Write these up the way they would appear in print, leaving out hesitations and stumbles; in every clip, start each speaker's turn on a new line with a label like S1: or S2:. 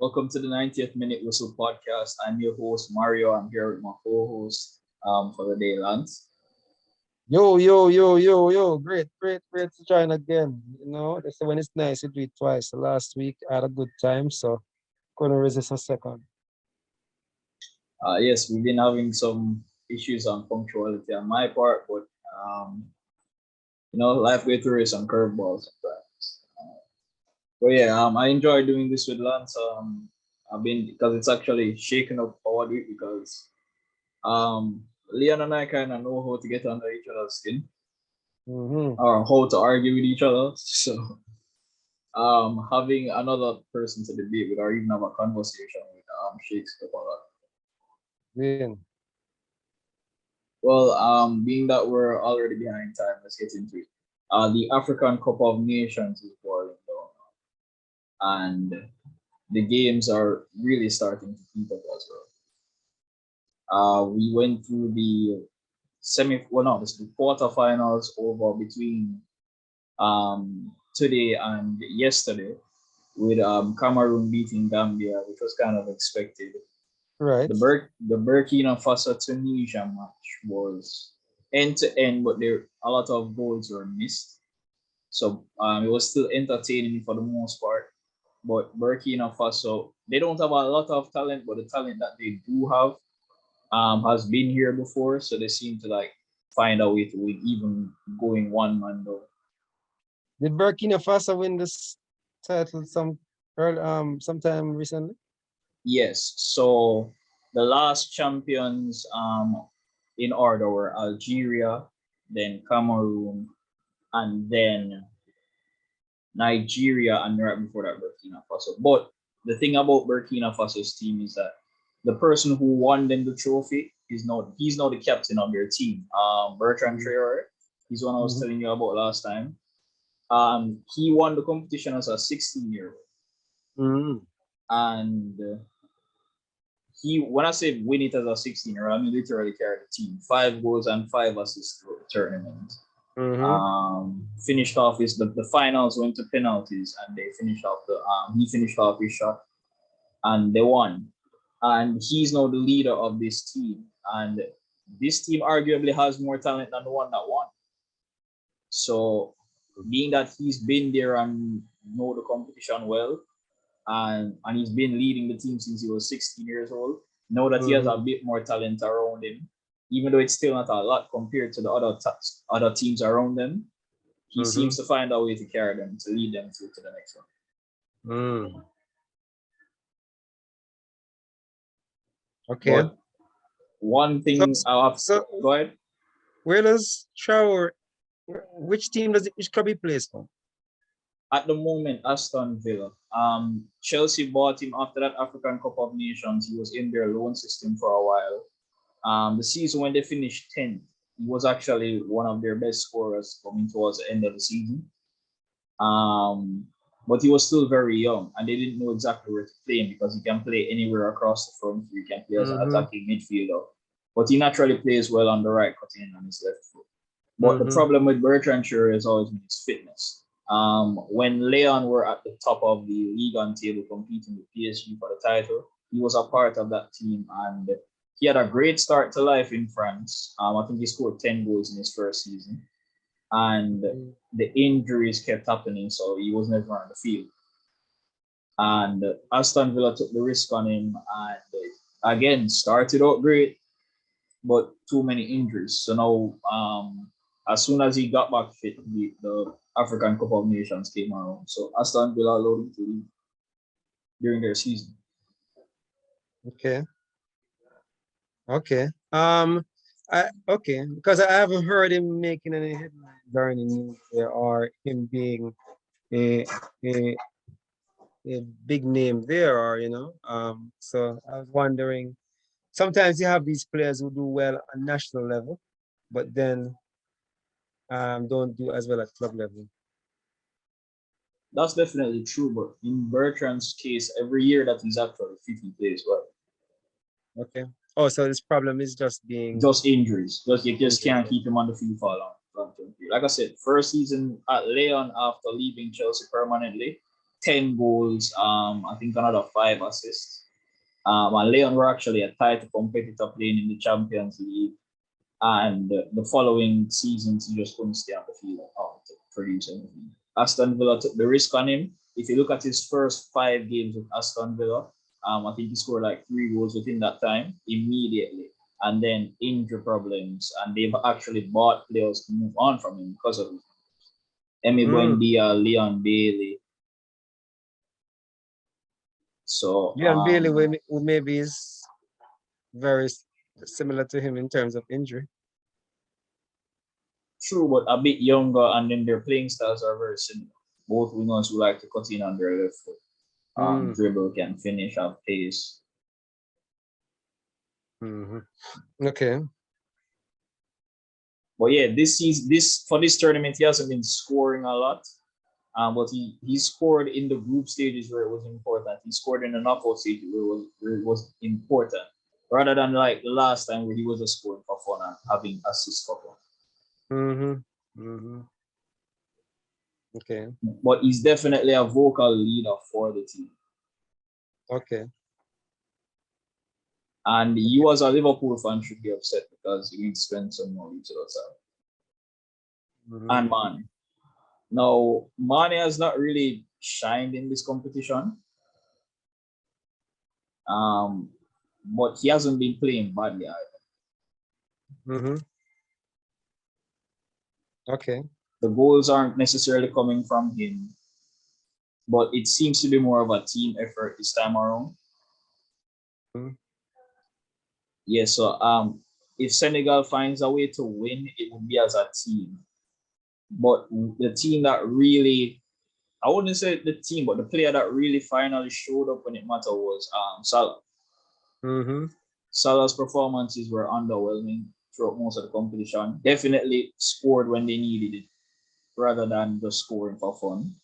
S1: Welcome to the 90th Minute Whistle podcast. I'm your host, Mario. I'm here with my co-host for the day, Lance.
S2: Yo. Great to join again. That's when it's nice to do it twice. So last week I had a good time, so couldn't resist a second.
S1: Yes, we've been having some issues on punctuality on my part, but um, life way through some curveballs sometimes. But yeah, I enjoy doing this with Lance. I've been because it's actually shaking up our week because Leon and I kind of know how to get under each other's skin
S2: Mm-hmm.
S1: or how to argue with each other. So having another person to debate with or even have a conversation with shakes up a lot.
S2: Then,
S1: Well, being that we're already behind time, let's get into it. The African Cup of Nations is boiling down, and the games are really starting to heat up as well. We went through the quarterfinals over between today and yesterday with Cameroon beating Gambia, which was kind of expected.
S2: right.
S1: The Burkina Faso Tunisia match was end to end, but there a lot of goals were missed. So it was still entertaining for the most part. But Burkina Faso, they don't have a lot of talent, but the talent that they do have has been here before. So they seem to like find a way to win, even going one man though.
S2: Did Burkina Faso win this title sometime recently?
S1: Yes. So the last champions in order were Algeria, then Cameroon, and then Nigeria, and right before that Burkina Faso. But the thing about Burkina Faso's team is that the person who won them the trophy he's now the captain of their team. Bertrand Traore, he's one I was
S2: Mm-hmm.
S1: telling you about last time. He won the competition as a 16-year-old,
S2: Mm-hmm.
S1: and he when I say win it as a 16-year-old, I mean literally carried the team. 5 goals and 5 assists throughout the tournament.
S2: Mm-hmm.
S1: Finished off the finals went to penalties and they finished off the he finished off his shot and they won. And he's now the leader of this team. And this team arguably has more talent than the one that won. So being that he's been there and know the competition well, and he's been leading the team since he was 16 years old. Now that he has a
S2: Mm-hmm.
S1: bit more talent around him, even though it's still not a lot compared to the other teams around them, he
S2: Mm-hmm.
S1: seems to find a way to carry them to lead them through to the next one.
S2: Mm. Okay.
S1: But one
S2: So
S1: thing I have
S2: so
S1: go ahead.
S2: where does Traore which team does which club he plays for?
S1: At the moment, Aston Villa. Chelsea bought him after that African Cup of Nations. He was in their loan system for a while. The season when they finished 10th, he was actually one of their best scorers coming towards the end of the season. Um, but he was still very young, and they didn't know exactly where to play him because he can play anywhere across the front. He can play as an
S2: Mm-hmm.
S1: attacking midfielder, but he naturally plays well on the right, cutting in on his left foot. But the
S2: Mm-hmm.
S1: problem with Bertrand Traore has always been his fitness. When Leon were at the top of the league on table competing with PSG for the title, he was a part of that team and he had a great start to life in France. I think he scored 10 goals in his first season. And the injuries kept happening, so he was never on the field. And Aston Villa took the risk on him and again started out great, but too many injuries. So now, as soon as he got back fit, the African Cup of Nations came around. So Aston Villa allowed him to leave during their season.
S2: Okay. Okay. Because I haven't heard him making any headlines or any news there or him being a, a a big name there or so I was wondering sometimes you have these players who do well at national level, but then don't do as well at club level.
S1: That's definitely true, but in Bertrand's case, every year that he's actually fit, he plays well.
S2: Okay. Oh, so this problem is just being
S1: Just injuries. Just you just
S2: injured.
S1: can't keep him on the field for long. Like I said, first season at Leon after leaving Chelsea permanently, 10 goals, I think another 5 assists. And Leon were actually a title competitor playing in the Champions League. And the following seasons, he just couldn't stay on the field to produce anything. Aston Villa took the risk on him. If you look at his first 5 games with Aston Villa, I think he scored like 3 goals within that time immediately. And then injury problems, and they've actually bought players to move on from him because of it. Emi Buendia, Leon Bailey. So
S2: Leon Bailey, who maybe is very similar to him in terms of injury.
S1: True, but a bit younger, and then their playing styles are very similar. Both wingers who like to cut in on their left foot. Dribble, can finish, have pace.
S2: Okay.
S1: But yeah, for this tournament, he hasn't been scoring a lot. But he scored in the group stages where it was important. He scored in the knockout stage where it was important, rather than like last time where he was just scoring for fun and having assists for fun.
S2: Okay.
S1: But he's definitely a vocal leader for the team.
S2: Okay.
S1: And you as a Liverpool fan should be upset because you need to spend some more weeks outside. And man. Now, Mane has not really shined in this competition. But he hasn't been playing badly either.
S2: Okay.
S1: The goals aren't necessarily coming from him, but it seems to be more of a team effort this time around. Yeah, so if Senegal finds a way to win, it would be as a team. But the team that really, I wouldn't say the team, but the player that really finally showed up when it mattered was Salah. Salah's performances were underwhelming throughout most of the competition. Definitely scored when they needed it, rather than just scoring for fun.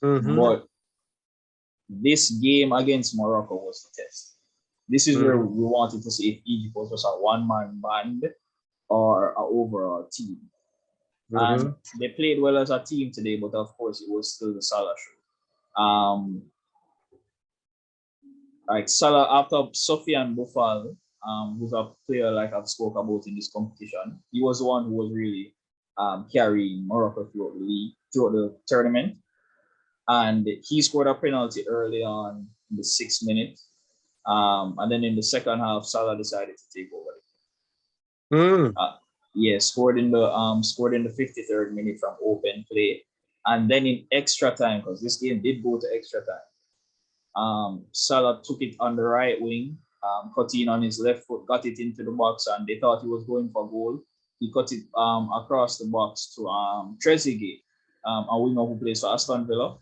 S1: But this game against Morocco was the test. This is where we wanted to see if Egypt was just a one-man band or an overall team. And they played well as a team today, but of course it was still the Salah show. Like Salah, after Sofiane Boufal, who's a player like I've spoke about in this competition, he was the one who was really carrying Morocco throughout the tournament. And he scored a penalty early on in the 6th minute. And then in the second half, Salah decided to take over. Scored in the 53rd minute from open play. And then in extra time, because this game did go to extra time, Salah took it on the right wing, cut in on his left foot, got it into the box, and they thought he was going for goal. He cut it across the box to Trezeguet, a winger who plays for Aston Villa.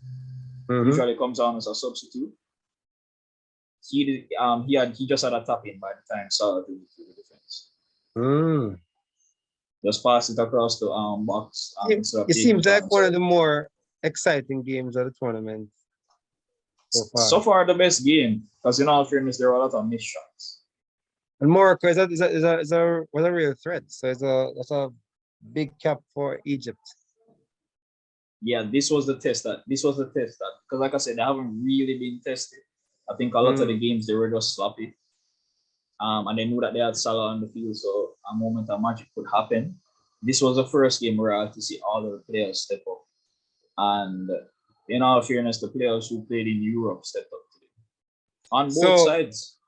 S1: Usually comes on as a substitute. He just had a tap in by the time Salah did it through the defense. Just pass it across the box.
S2: It seems like one of the more exciting games of the tournament
S1: so far. The best game, because in all fairness, there were a lot of missed shots.
S2: And Morocco was a real threat. So it's a big cap for Egypt.
S1: Yeah, this was the test because like I said, they haven't really been tested. I think a lot of the games they were just sloppy. And they knew that they had Salah on the field, so a moment of magic could happen. This was the first game where I had to see all the players step up. And in all fairness, the players who played in Europe stepped up today. On both sides.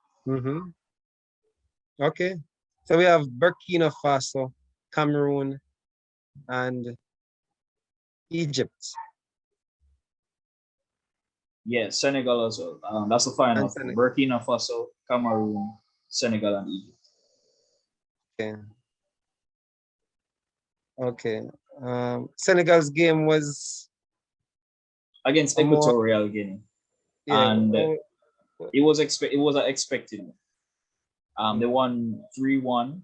S2: Okay. So we have Burkina Faso, Cameroon, and Egypt.
S1: Yeah, Senegal as well. That's the final. Burkina Faso, Cameroon, Senegal, and Egypt.
S2: Okay. Senegal's game was
S1: against Equatorial Guinea, and it was expected. They won 3-1.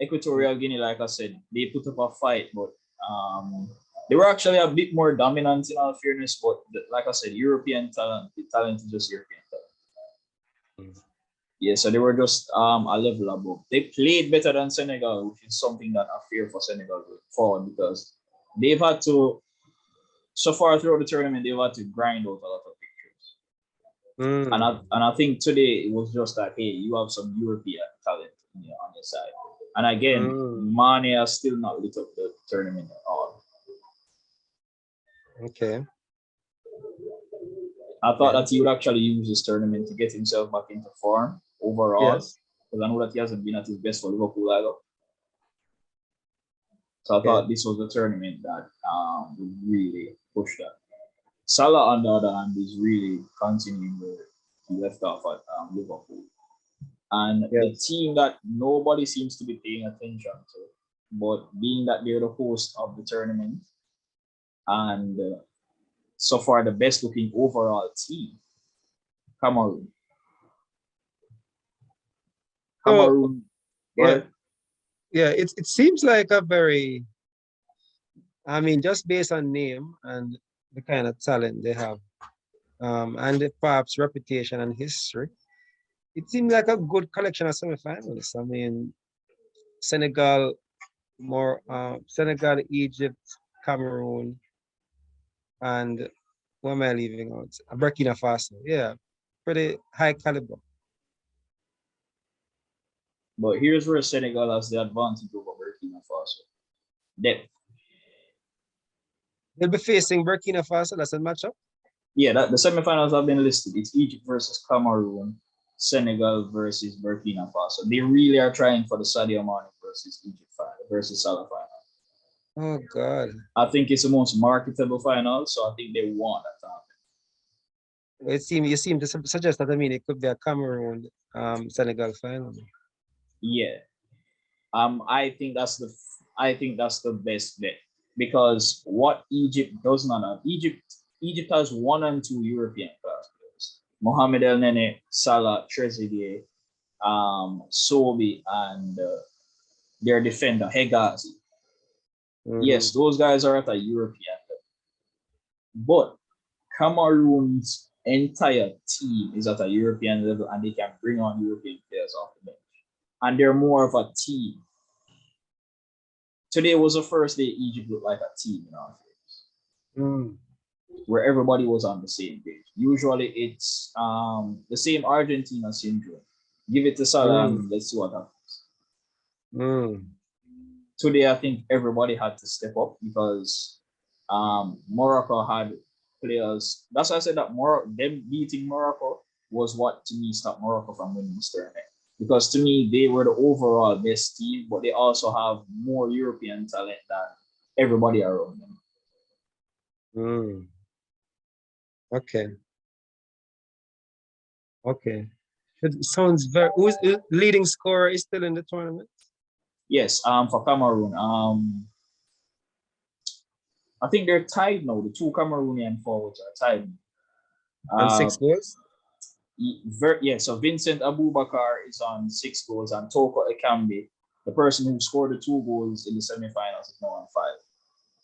S1: Equatorial Guinea, like I said, they put up a fight, but they were actually a bit more dominant in all fairness. But like I said, European talent, the talent is just European talent. Yeah, so they were just a level above. They played better than Senegal, which is something that I fear for Senegal going forward, because they've had to, so far throughout the tournament, they've had to grind out a lot of
S2: Mm.
S1: And I think today it was just like, hey, you have some European talent on your side. And again,
S2: Mm.
S1: Mane has still not lit up the tournament at all.
S2: Okay.
S1: I thought
S2: Okay.
S1: that he would actually use this tournament to get himself back into form overall.
S2: Yes.
S1: Because I know that he hasn't been at his best for Liverpool either. So I
S2: Okay.
S1: thought this was the tournament that would really push that. Salah, on the other hand, is really continuing where he left off at Liverpool. And the
S2: Yes.
S1: team that nobody seems to be paying attention to, but being that they're the host of the tournament and so far the best looking overall team, Cameroon.
S2: So
S1: Cameroon,
S2: yeah,
S1: but
S2: yeah. It seems like a very. I mean, just based on name and the kind of talent they have, perhaps reputation and history, it seems like a good collection of semifinalists. I mean, Senegal, Senegal, Egypt, Cameroon, and what am I leaving out? Burkina Faso. Yeah, pretty high caliber.
S1: here's where Senegal has the advantage over Burkina Faso. Depth.
S2: They'll be facing Burkina Faso. That's a matchup.
S1: Yeah, that the semifinals have been listed. It's Egypt versus Cameroon, Senegal versus Burkina Faso. They really are trying for the Sadio Mane versus Egypt final versus Salah final.
S2: Oh God.
S1: I think it's the most marketable final, so I think they want that to happen.
S2: You seem to suggest that, I mean, it could be a Cameroon Senegal final.
S1: Yeah, I think that's the best bet because what Egypt does not have, Egypt has one and two European class players: Mohamed El Nene, Salah, Trezeguet, Sobi, and their defender Hegazi. Yes,
S2: Mm-hmm.
S1: those guys are at a European level, but Cameroon's entire team is at a European level, and they can bring on European players off the bench, and they're more of a team. Today was the first day Egypt looked like a team in our face,
S2: Mm.
S1: where everybody was on the same page. Usually it's the same Argentina syndrome. Give it to Salah
S2: Mm.
S1: and let's see what happens.
S2: Mm.
S1: Today I think everybody had to step up because Morocco had players. That's why I said that them beating Morocco was what to me stopped Morocco from winning this tournament. Because to me, they were the overall best team, but they also have more European talent than everybody around them.
S2: Mm. Okay. Okay. It sounds very. Who's the leading scorer is still in the tournament?
S1: Yes, for Cameroon, I think they're tied now. The two Cameroonian forwards are tied.
S2: And
S1: Uh,
S2: 6 goals?
S1: yeah, so Vincent Abubakar is on 6 goals, and Toko Ekambi, the person who scored the 2 goals in the semifinals, is now on 5.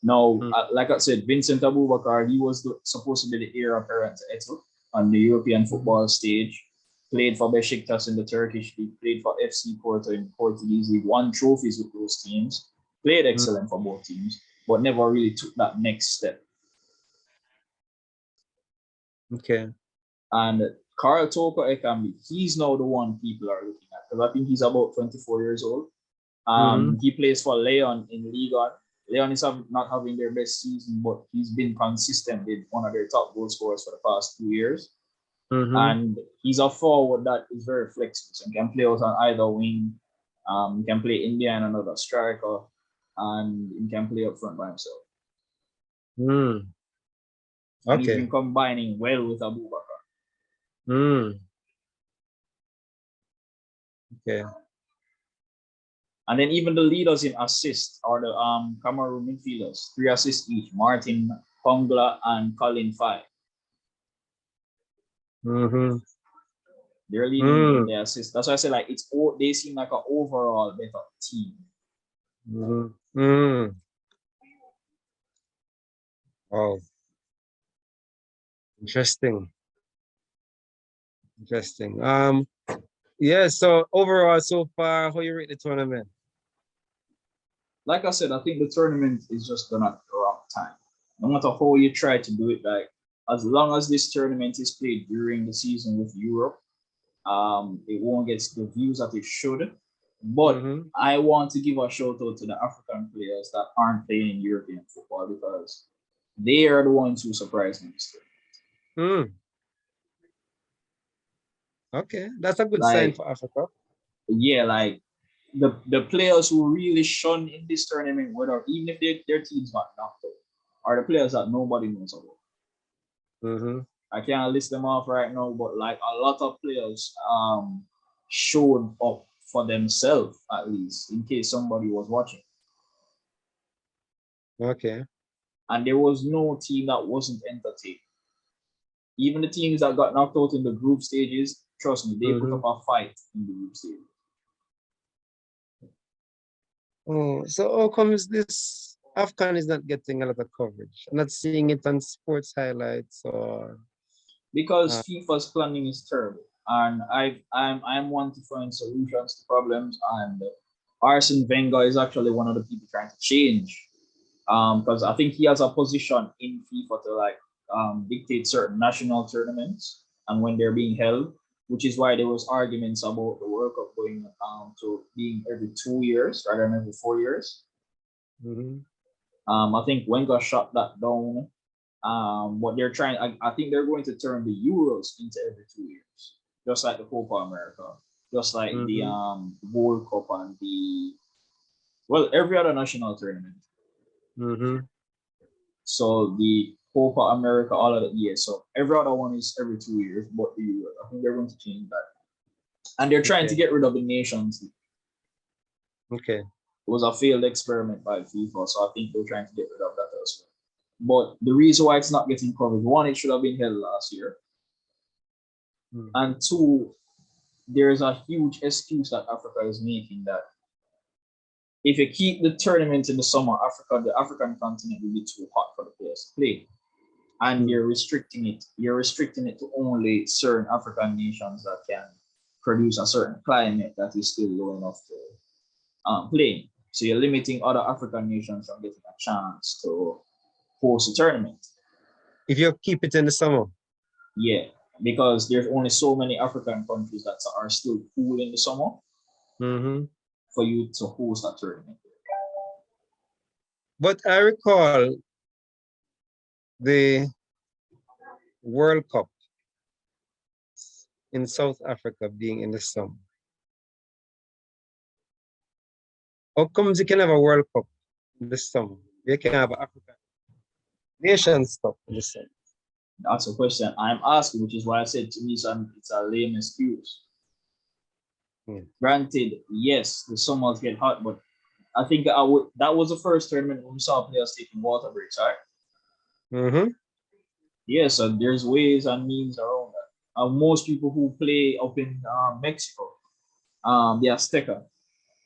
S1: Now,
S2: Mm.
S1: like I said, Vincent Abubakar, he was supposed to be the heir apparent to Eto'o on the European football stage. Played for Besiktas in the Turkish league, played for FC Porto in the Portuguese league, won trophies with those teams, played
S2: Mm.
S1: excellent for both teams, but never really took that next step.
S2: Okay.
S1: And Carl Toko Ekambi, he's now the one people are looking at because I think he's about 24 years old.
S2: Mm-hmm.
S1: He plays for Leon in Ligue 1. Leon is not having their best season, but he's been consistent with one of their top goal scorers for the past 2 years.
S2: Mm-hmm.
S1: And he's a forward that is very flexible. So he can play out on either wing. He can play in behind another striker, and he can play up front by himself.
S2: Mm.
S1: And he's
S2: Okay.
S1: been combining well with Abubakar.
S2: Mm. Okay.
S1: And then even the leaders in assists are the Cameroon midfielders, 3 assists each: Martin Pongla and Colin Fye.
S2: Mm-hmm.
S1: They're leading in
S2: Mm.
S1: the assists. That's why I say like they seem like an overall better team.
S2: Mm-hmm. Mm. Oh, interesting. Interesting. Yeah, so overall so far, how you rate the tournament?
S1: Like I said, I think the tournament is just done at the wrong time. No matter how you try to do it, like as long as this tournament is played during the season with Europe, it won't get the views that it should. But I want to give a shout out to the African players that aren't playing European football because they are the ones who surprised me.
S2: Okay, that's a good sign
S1: Like,
S2: for Africa.
S1: yeah, like the players who really shone in this tournament, whether even if their teams got knocked out, are the players that nobody knows about. I can't list them off right now, but like a lot of players showed up for themselves, at least, in case somebody was watching.
S2: Okay.
S1: And there was no team that wasn't entertained. Even the teams that got knocked out in the group stages, trust me, they put up a fight in the group stage.
S2: Oh, so how comes this AFCON is not getting a lot of coverage? I'm not seeing it on sports highlights or
S1: because FIFA's planning is terrible, and I'm one to find solutions to problems, and Arsene Wenger is actually one of the people trying to change, because I think he has a position in FIFA to like dictate certain national tournaments and when they're being held, which is why there was arguments about the World Cup going to being every 2 years rather than every 4 years. I think Wenger shut that down. What they're trying, I think they're going to turn the Euros into every 2 years, just like the Copa America, just like the World Cup and every other national tournament. So the Copa America, all of the years. So every other one is every 2 years, but the Euros, I think they're going to change that. And they're trying to get rid of the Nations League.
S2: Okay.
S1: It was a failed experiment by FIFA, so I think they're trying to get rid of that as well. But the reason why it's not getting covered, one, it should have been held last year. And two, there's a huge excuse that Africa is making that if you keep the tournament in the summer, the African continent will be too hot for the players to play. And you're restricting it. You're restricting it to only certain African nations that can produce a certain climate that is still low enough to play. So you're limiting other African nations from getting a chance to host a tournament.
S2: If you keep it in the summer?
S1: Yeah, because there's only so many African countries that are still cool in the summer for you to host a tournament.
S2: But I recall the World Cup in South Africa being in the summer. How comes you can have a World Cup in the summer? You can have African Nations Cup in the summer.
S1: That's a question I'm asking, which is why I said to me it's a lame excuse. Granted, yes, the summers get hot, but I think that was the first tournament when we saw players taking water breaks, right? Yeah, so there's ways and means around that. Most people who play up in Mexico, the Azteca,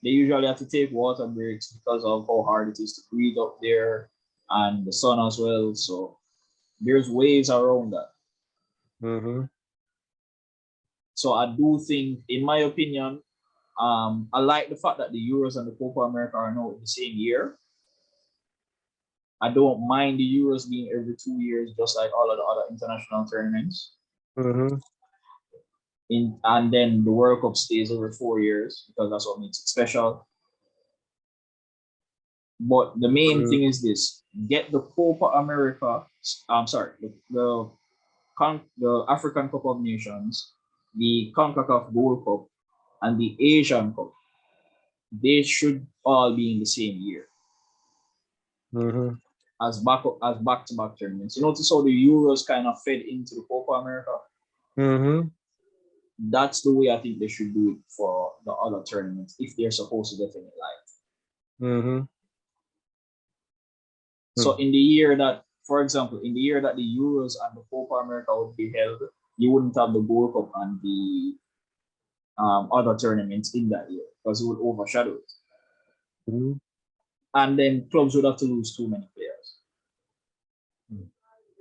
S1: they usually have to take water breaks because of how hard it is to breathe up there and the sun as well. So there's ways around that. So I do think, in my opinion, I like the fact that the Euros and the Copa America are now in the same year. I don't mind the Euros being every 2 years, just like all of the other international tournaments. And then the World Cup stays over 4 years because that's what makes it special. But the main thing is this: get the Copa America. The African Cup of Nations, the CONCACAF Gold Cup, and the Asian Cup. They should all be in the same year. As back-to-back tournaments. You notice how the Euros kind of fed into the Copa America? That's the way I think they should do it for the other tournaments if they're supposed to get any light. So in the year that, for example, in the year that the Euros and the Copa America would be held, you wouldn't have the Gold Cup and the other tournaments in that year because it would overshadow it. And then clubs would have to lose too many players.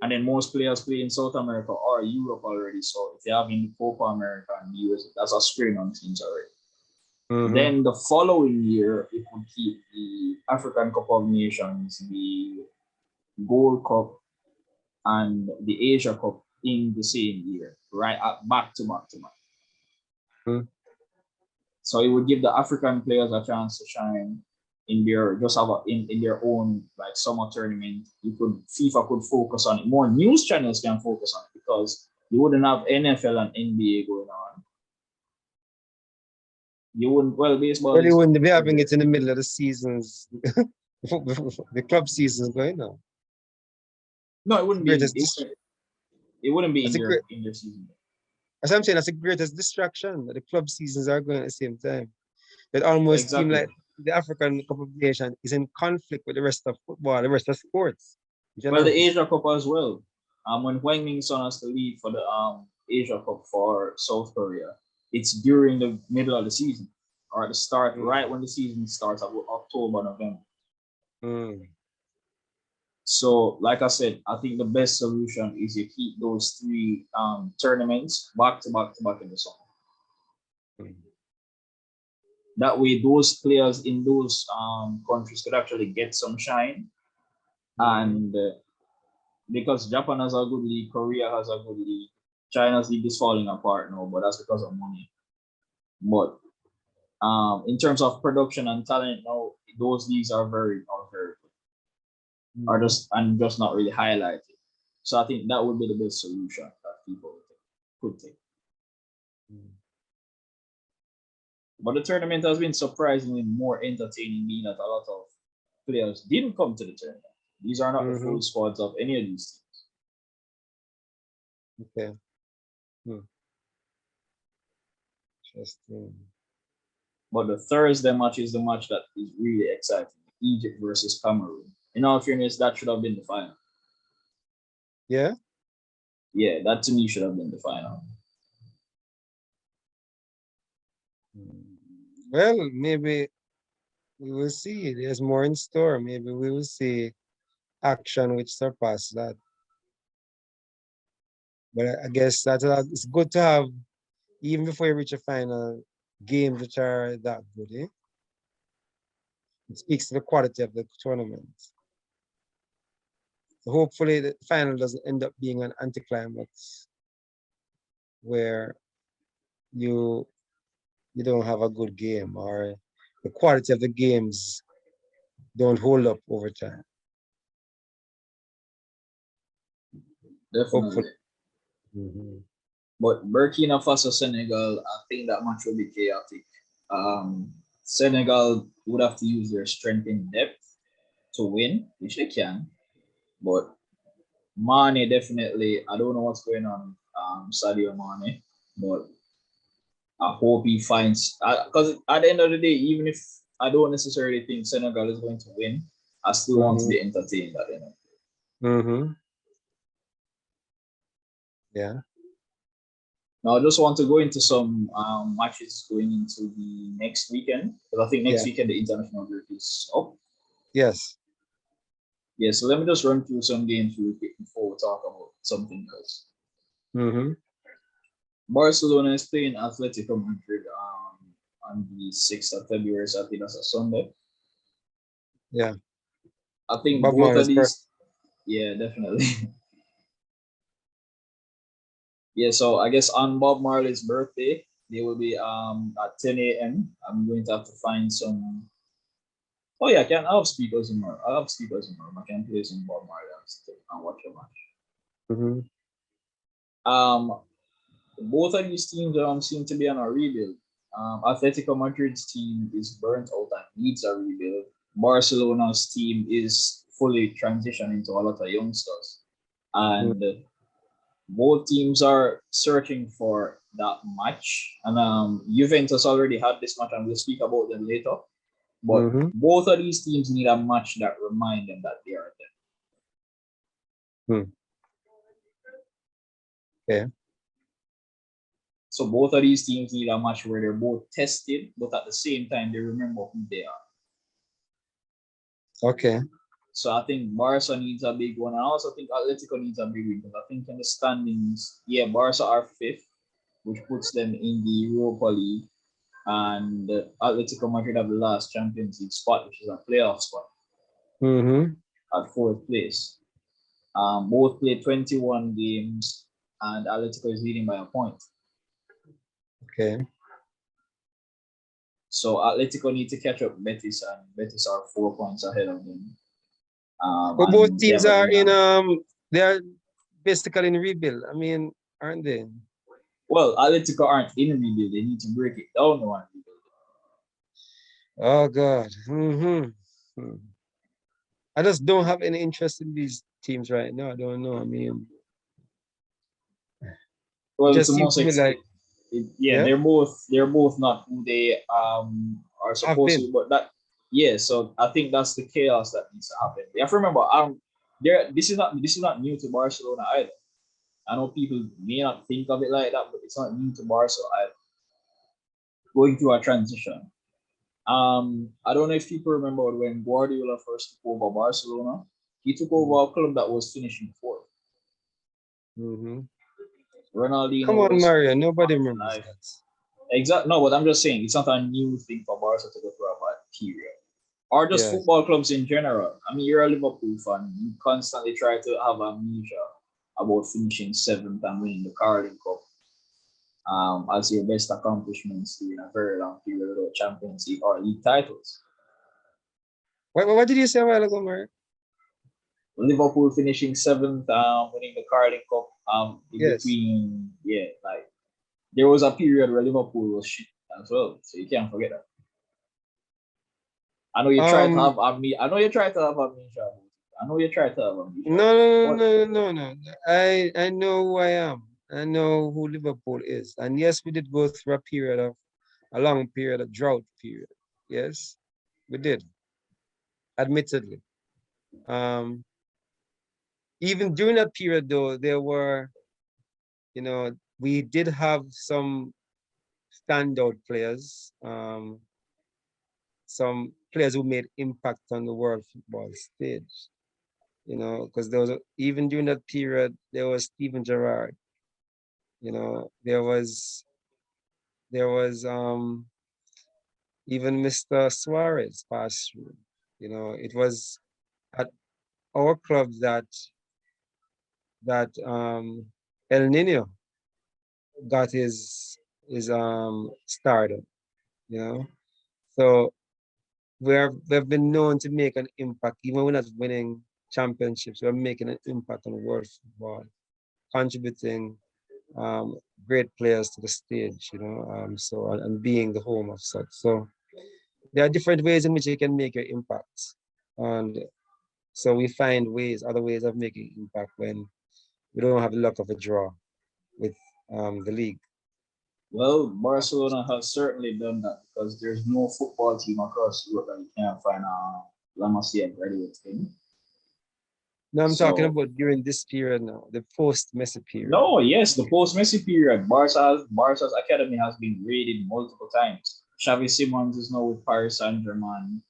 S1: And then most players play in South America or Europe already. So if you're having the Copa America and the US, that's a strain on teams already. Then the following year, it would keep the African Cup of Nations, the Gold Cup, and the Asia Cup in the same year, right? Back to back to back.
S2: Mm.
S1: So it would give the African players a chance to shine in their just have in their own like summer tournament. FIFA could focus on it. More news channels can focus on it because you wouldn't have NFL and NBA going on. You wouldn't baseball
S2: Well, you
S1: is
S2: wouldn't be having it in the middle of the seasons, the club season's going on.
S1: no, it wouldn't be it wouldn't be
S2: That's a great,
S1: in their season.
S2: as I'm saying, that's the greatest distraction. The club seasons are going at the same time. It almost seems
S1: Exactly.
S2: like the African Cup of Nations is in conflict with the rest of football, the rest of sports. You
S1: Well, the
S2: know?
S1: Asia Cup as well. When Huang Ming Son has to leave for the Asia Cup for South Korea, it's during the middle of the season or at the start, right when the season starts, about October, November.
S2: Mm.
S1: So, like I said, I think the best solution is you keep those three tournaments back to back to back in the summer.
S2: Mm.
S1: That way, those players in those countries could actually get some shine. And because Japan has a good league, Korea has a good league, China's league is falling apart now, but that's because of money. But in terms of production and talent now, those leagues are very good. Are just not really highlighted. So I think that would be the best solution that people could take. But the tournament has been surprisingly more entertaining, being that a lot of players didn't come to the tournament. These are not the full squads of any of these
S2: teams. Okay. Interesting.
S1: But the Thursday match is the match that is really exciting. Egypt versus Cameroon. In all fairness, that should have been the final.
S2: Yeah?
S1: Yeah, that to me should have been the final.
S2: Well, maybe we will see. There's more in store. Maybe we will see action which surpass that. But I guess it's good to have, even before you reach a final, games which are that good. Eh? It speaks to the quality of the tournament. So hopefully the final doesn't end up being an anticlimax where you don't have a good game or the quality of the games don't hold up over time.
S1: Definitely. But Burkina Faso, Senegal, I think that match will be chaotic. Senegal would have to use their strength in depth to win, which they can. But Mane definitely, I don't know what's going on, Sadio Mane, but I hope he finds, because at the end of the day, even if I don't necessarily think Senegal is going to win, I still want to be entertained at the end of the day.
S2: Yeah.
S1: Now, I just want to go into some matches going into the next weekend, because I think next weekend the international break is up.
S2: Yes.
S1: Yeah, so let me just run through some games real quick before we talk about something else. Barcelona is playing Atletico Madrid on the 6th of February, so I think that's a Sunday.
S2: Yeah.
S1: I think both of these, yeah, definitely. Yeah, so I guess on Bob Marley's birthday, they will be at 10 a.m. I'm going to have to find some. Oh yeah, I'll have speakers in my room. I can play some Bob Marley and watch a match. Both of these teams seem to be on a rebuild. Atletico Madrid's team is burnt out and needs a rebuild. Barcelona's team is fully transitioning into a lot of youngsters. And both teams are searching for that match. And Juventus already had this match, and we'll speak about them later. But both of these teams need a match that remind them that they are there.
S2: Yeah.
S1: So both of these teams need a match where they're both tested, but at the same time they remember who they are.
S2: Okay.
S1: So I think Barca needs a big one. I also think Atletico needs a big one because I think in the standings, yeah, Barca are 5th, which puts them in the Europa League, and Atletico Madrid have the last Champions League spot, which is a playoff spot, at 4th place. Both played 21 games, and Atletico is leading by a point.
S2: Okay.
S1: So Atletico need to catch up Betis, and Betis are 4 points ahead of them.
S2: But both
S1: And they
S2: teams
S1: have a
S2: are
S1: game
S2: in
S1: now.
S2: they are basically in rebuild. I mean, aren't they?
S1: Well, Atletico aren't in rebuild. They need to break it down to one rebuild.
S2: Oh God. I just don't have any interest in these teams right now. I don't know. I mean, it
S1: Well, to
S2: just seems
S1: most
S2: to me like,
S1: extent, yeah,
S2: yeah,
S1: they're both not who they are
S2: have
S1: supposed to
S2: been.
S1: be. But that, yeah, so I think that's the chaos that needs to happen. You have to remember, there this is not new to Barcelona either. I know people may not think of it like that, but it's not new to Barcelona either. Going through a transition. I don't know if people remember when Guardiola first took over Barcelona. He took over a club that was finishing fourth.
S2: Hmm. Come
S1: Ronaldinho
S2: on,
S1: was
S2: Mario.
S1: playing
S2: Nobody
S1: on
S2: remembers
S1: life.
S2: that.
S1: Exactly. No, but I'm just saying it's not a new thing for Barca to go through a bad period. Or just
S2: Yes.
S1: football clubs in general. I mean, you're a Liverpool fan. You constantly try to have amnesia about finishing seventh and winning the Carling Cup as your best accomplishments in a very long period of Champions League or league titles.
S2: What did you say a while ago, Mario?
S1: Liverpool finishing seventh, winning the Carling Cup. In
S2: Yes.
S1: between, yeah, like there was a period where Liverpool was shit as well, so you can't forget that. I know you try to
S2: Um.
S1: have amnesia. I know you try to have amnesia. I know you try to have amnesia.
S2: No, no,
S1: But
S2: no, no, no, no. I know who I am. I know who Liverpool is. And yes, we did go through a long period, a drought period. Yes, we did, admittedly. Um, Even during that period, though, there were, we did have some standout players, some players who made impact on the world football stage. Because even during that period, there was Steven Gerrard. There was even Mr. Suarez passed through. It was at our club that El Nino got his started, you know. So we've been known to make an impact, even when we're not winning championships, we're making an impact on world football, contributing um, great players to the stage, and being the home of such. So there are different ways in which you can make your impact. And so we find other ways of making impact when we don't have the luck of a draw with the league.
S1: well, Barcelona has certainly done that because there's no football team across Europe that you can't find a La Masia graduate thing.
S2: Now I'm talking
S1: So
S2: about during this period now, the post-Messi period.
S1: no, yes, the post Messi period, Barca's academy has been raided multiple times. Xavi Simons is now with Paris Saint Germain.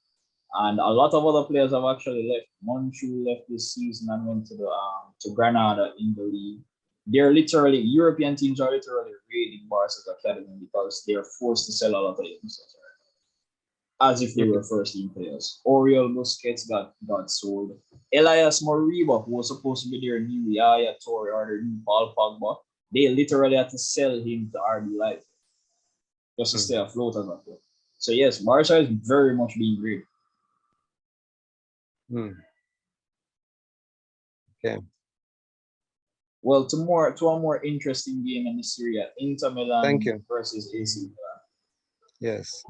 S1: And a lot of other players have actually left. Monchu left this season and went to Granada in the league. They're literally European teams are literally raiding Barca's academy because they're forced to sell a lot of youngsters as if they were
S2: Mm.
S1: first team players. Oriol Busquets got sold. Elias Moriba, who was supposed to be their new Yaya Toure or their new Paul Pogba, they literally had to sell him to RB Leipzig just to stay
S2: Mm.
S1: afloat as a club. So yes, Barca is very much being raided.
S2: Mm. Okay.
S1: Well, to a more interesting game in the Serie A, Inter
S2: Thank
S1: Milan
S2: you.
S1: versus AC Milan.
S2: Yes.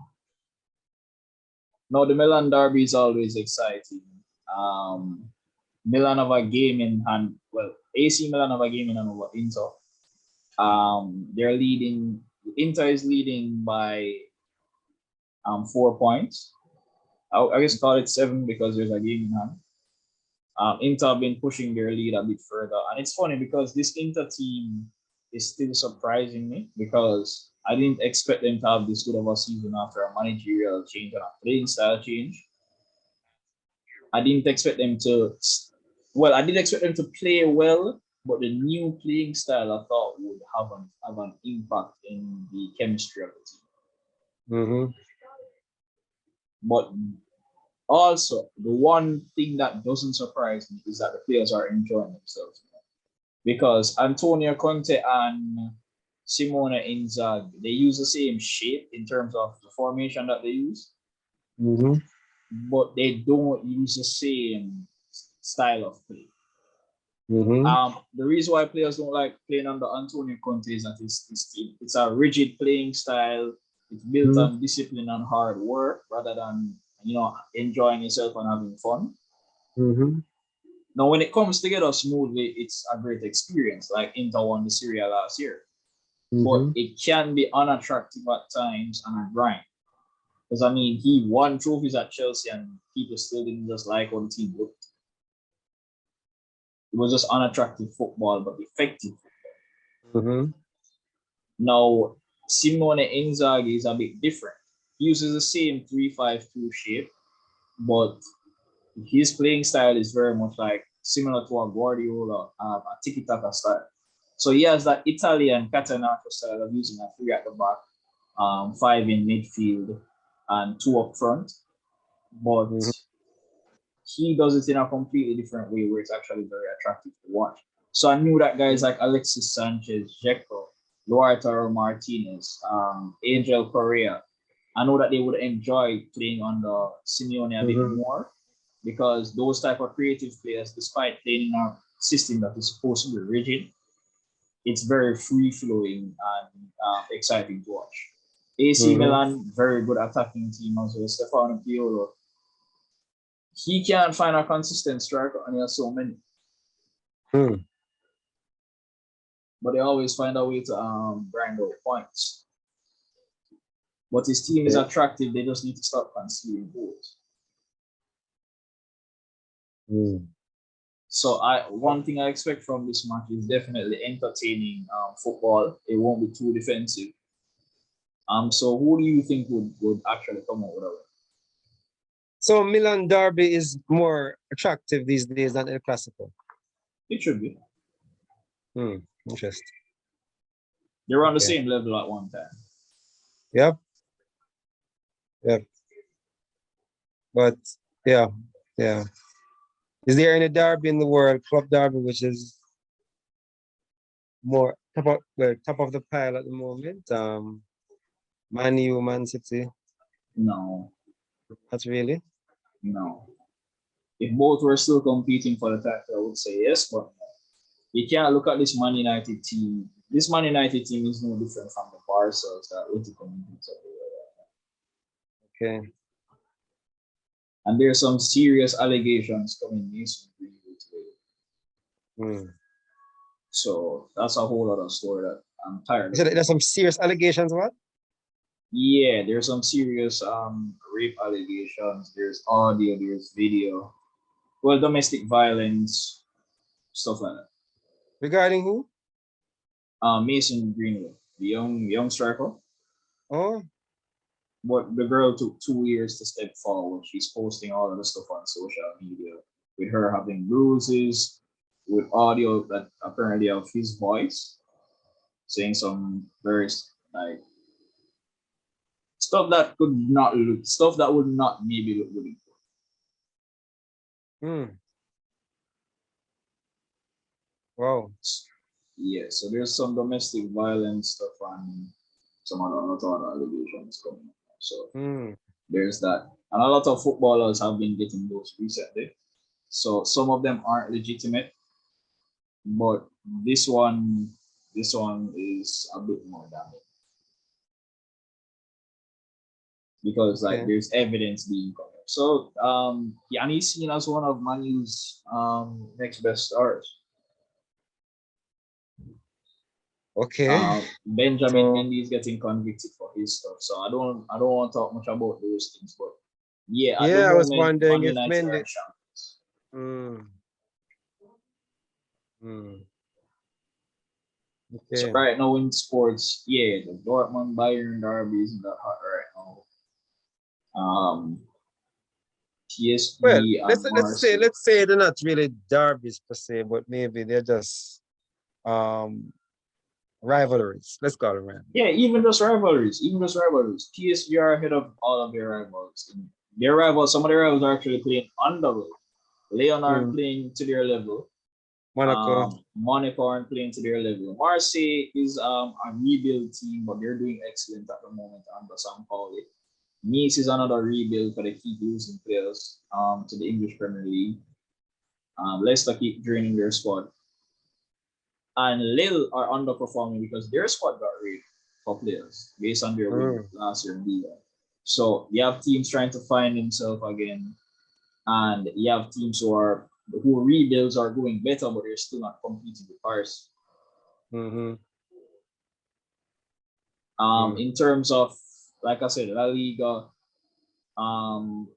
S1: Now the Milan derby is always exciting. Um, Milan have a game in hand. Well, AC Milan have a game in hand over Inter. They're leading. Inter is leading by 4 points. I guess call it seven because there's a game in hand. Inter have been pushing their lead a bit further. And it's funny because this Inter team is still surprising me because I didn't expect them to have this good of a season after a managerial change and a playing style change. I didn't expect them to, well, I did expect them to play well, but the new playing style I thought would have an impact in the chemistry of the team.
S2: Mm-hmm.
S1: But Also, the one thing that doesn't surprise me is that the players are enjoying themselves, because Antonio Conte and Simone Inzaghi, they use the same shape in terms of the formation that they use,
S2: Mm-hmm.
S1: but they don't use the same style of play.
S2: Mm-hmm.
S1: The reason why players don't like playing under Antonio Conte is that it's a rigid playing style. It's built on discipline and hard work rather than enjoying yourself and having fun.
S2: Mm-hmm.
S1: Now, when it comes together smoothly, it's a great experience. Like Inter won the Serie A last year, but
S2: Mm-hmm.
S1: it can be unattractive at times and a grind. Because I mean, he won trophies at Chelsea, and people still didn't just like how the team looked. It was just unattractive football, but effective.
S2: Mm-hmm.
S1: Now, Simone Inzaghi is a bit different. He uses the same 3-5-2 shape, but his playing style is very much like similar to a Guardiola, a tiki-taka style. So he has that Italian Catenaccio style of using a three at the back, five in midfield, and two up front. But
S2: Mm-hmm.
S1: he does it in a completely different way where it's actually very attractive to watch. So I knew that guys like Alexis Sanchez, Dzeko, Lautaro Martinez, Angel Correa, I know that they would enjoy playing under Simeone a bit
S2: Mm-hmm.
S1: more, because those type of creative players, despite playing in a system that is supposed to be rigid, it's very free flowing and exciting to watch. AC
S2: Mm-hmm.
S1: Milan, very good attacking team as well. Stefano Piolo, he can't find a consistent striker, and he has so many,
S2: Mm-hmm.
S1: but they always find a way to grind out points. But his team is
S2: Okay.
S1: attractive. They just need to stop conceding goals.
S2: Mm.
S1: So one thing I expect from this match is definitely entertaining football. It won't be too defensive. So who do you think would actually come out with a win?
S2: So Milan Derby is more attractive these days than El Clasico.
S1: It should be.
S2: Hmm. Interesting.
S1: They're on the
S2: Okay.
S1: same level at one time.
S2: Yep. Yep. But yeah. Yeah. Is there any derby in the world, club derby, which is more top of the pile at the moment? Man U, Man City.
S1: No,
S2: That's really.
S1: no. If both were still competing for the title, I would say yes, but you can't look at this Man United team. This Man United team is no different from the Barca's that Atletico competes everywhere.
S2: Okay.
S1: And there's some serious allegations coming Mason Greenwood today.
S2: Hmm.
S1: So that's a whole other story that I'm tired
S2: You
S1: of.
S2: said there's some serious allegations. What?
S1: Yeah, there's some serious rape allegations. There's audio, there's video. Well, domestic violence, stuff like that.
S2: Regarding who?
S1: Mason Greenwood, the young striker.
S2: Oh.
S1: But the girl took 2 years to step forward. She's posting all of the stuff on social media with her having bruises, with audio that apparently of his voice, saying some very like stuff that would not maybe look good.
S2: Hmm. Wow.
S1: Yeah, so there's some domestic violence stuff and some other allegations coming up. So
S2: Hmm.
S1: there's that. And a lot of footballers have been getting those recently. So some of them aren't legitimate, but this one, this one is a bit more damning because like
S2: Okay.
S1: there's evidence being covered. So Yanni's seen as one of Manu's next best stars.
S2: Okay.
S1: Benjamin
S2: So
S1: Mendy is getting convicted for his stuff, so I don't want to talk much about those things, but yeah, at the
S2: yeah, I was
S1: moment,
S2: wondering
S1: Man
S2: if
S1: United are
S2: Mendy.
S1: champions.
S2: Hmm. Hmm.
S1: So
S2: Okay.
S1: right now in sports, yeah, the Dortmund Bayern derby isn't that hot right now.
S2: Well,
S1: PSG
S2: let's
S1: and
S2: let's say
S1: Marseille.
S2: let's say they're not really derbies per se, but maybe they're just um rivalries. Let's call them rivalries.
S1: Yeah, even just rivalries. PSG are ahead of all of their rivals in their rivals, some of their rivals are actually playing underway. Leon aren't
S2: Mm.
S1: playing to their level.
S2: Monaco.
S1: Monaco aren't playing to their level. Marseille is a rebuild team, but they're doing excellent at the moment under San Pauli. Nice is another rebuild, but they keep losing players to the English Premier League. Leicester keep draining their squad. And Lille are underperforming because their squad got rid for players based on their win
S2: Mm.
S1: last year in Liga. So you have teams trying to find themselves again, and you have teams who rebuilds are going better, but they're still not competing with Paris.
S2: Mm-hmm.
S1: In terms of, like I said, La Liga, um,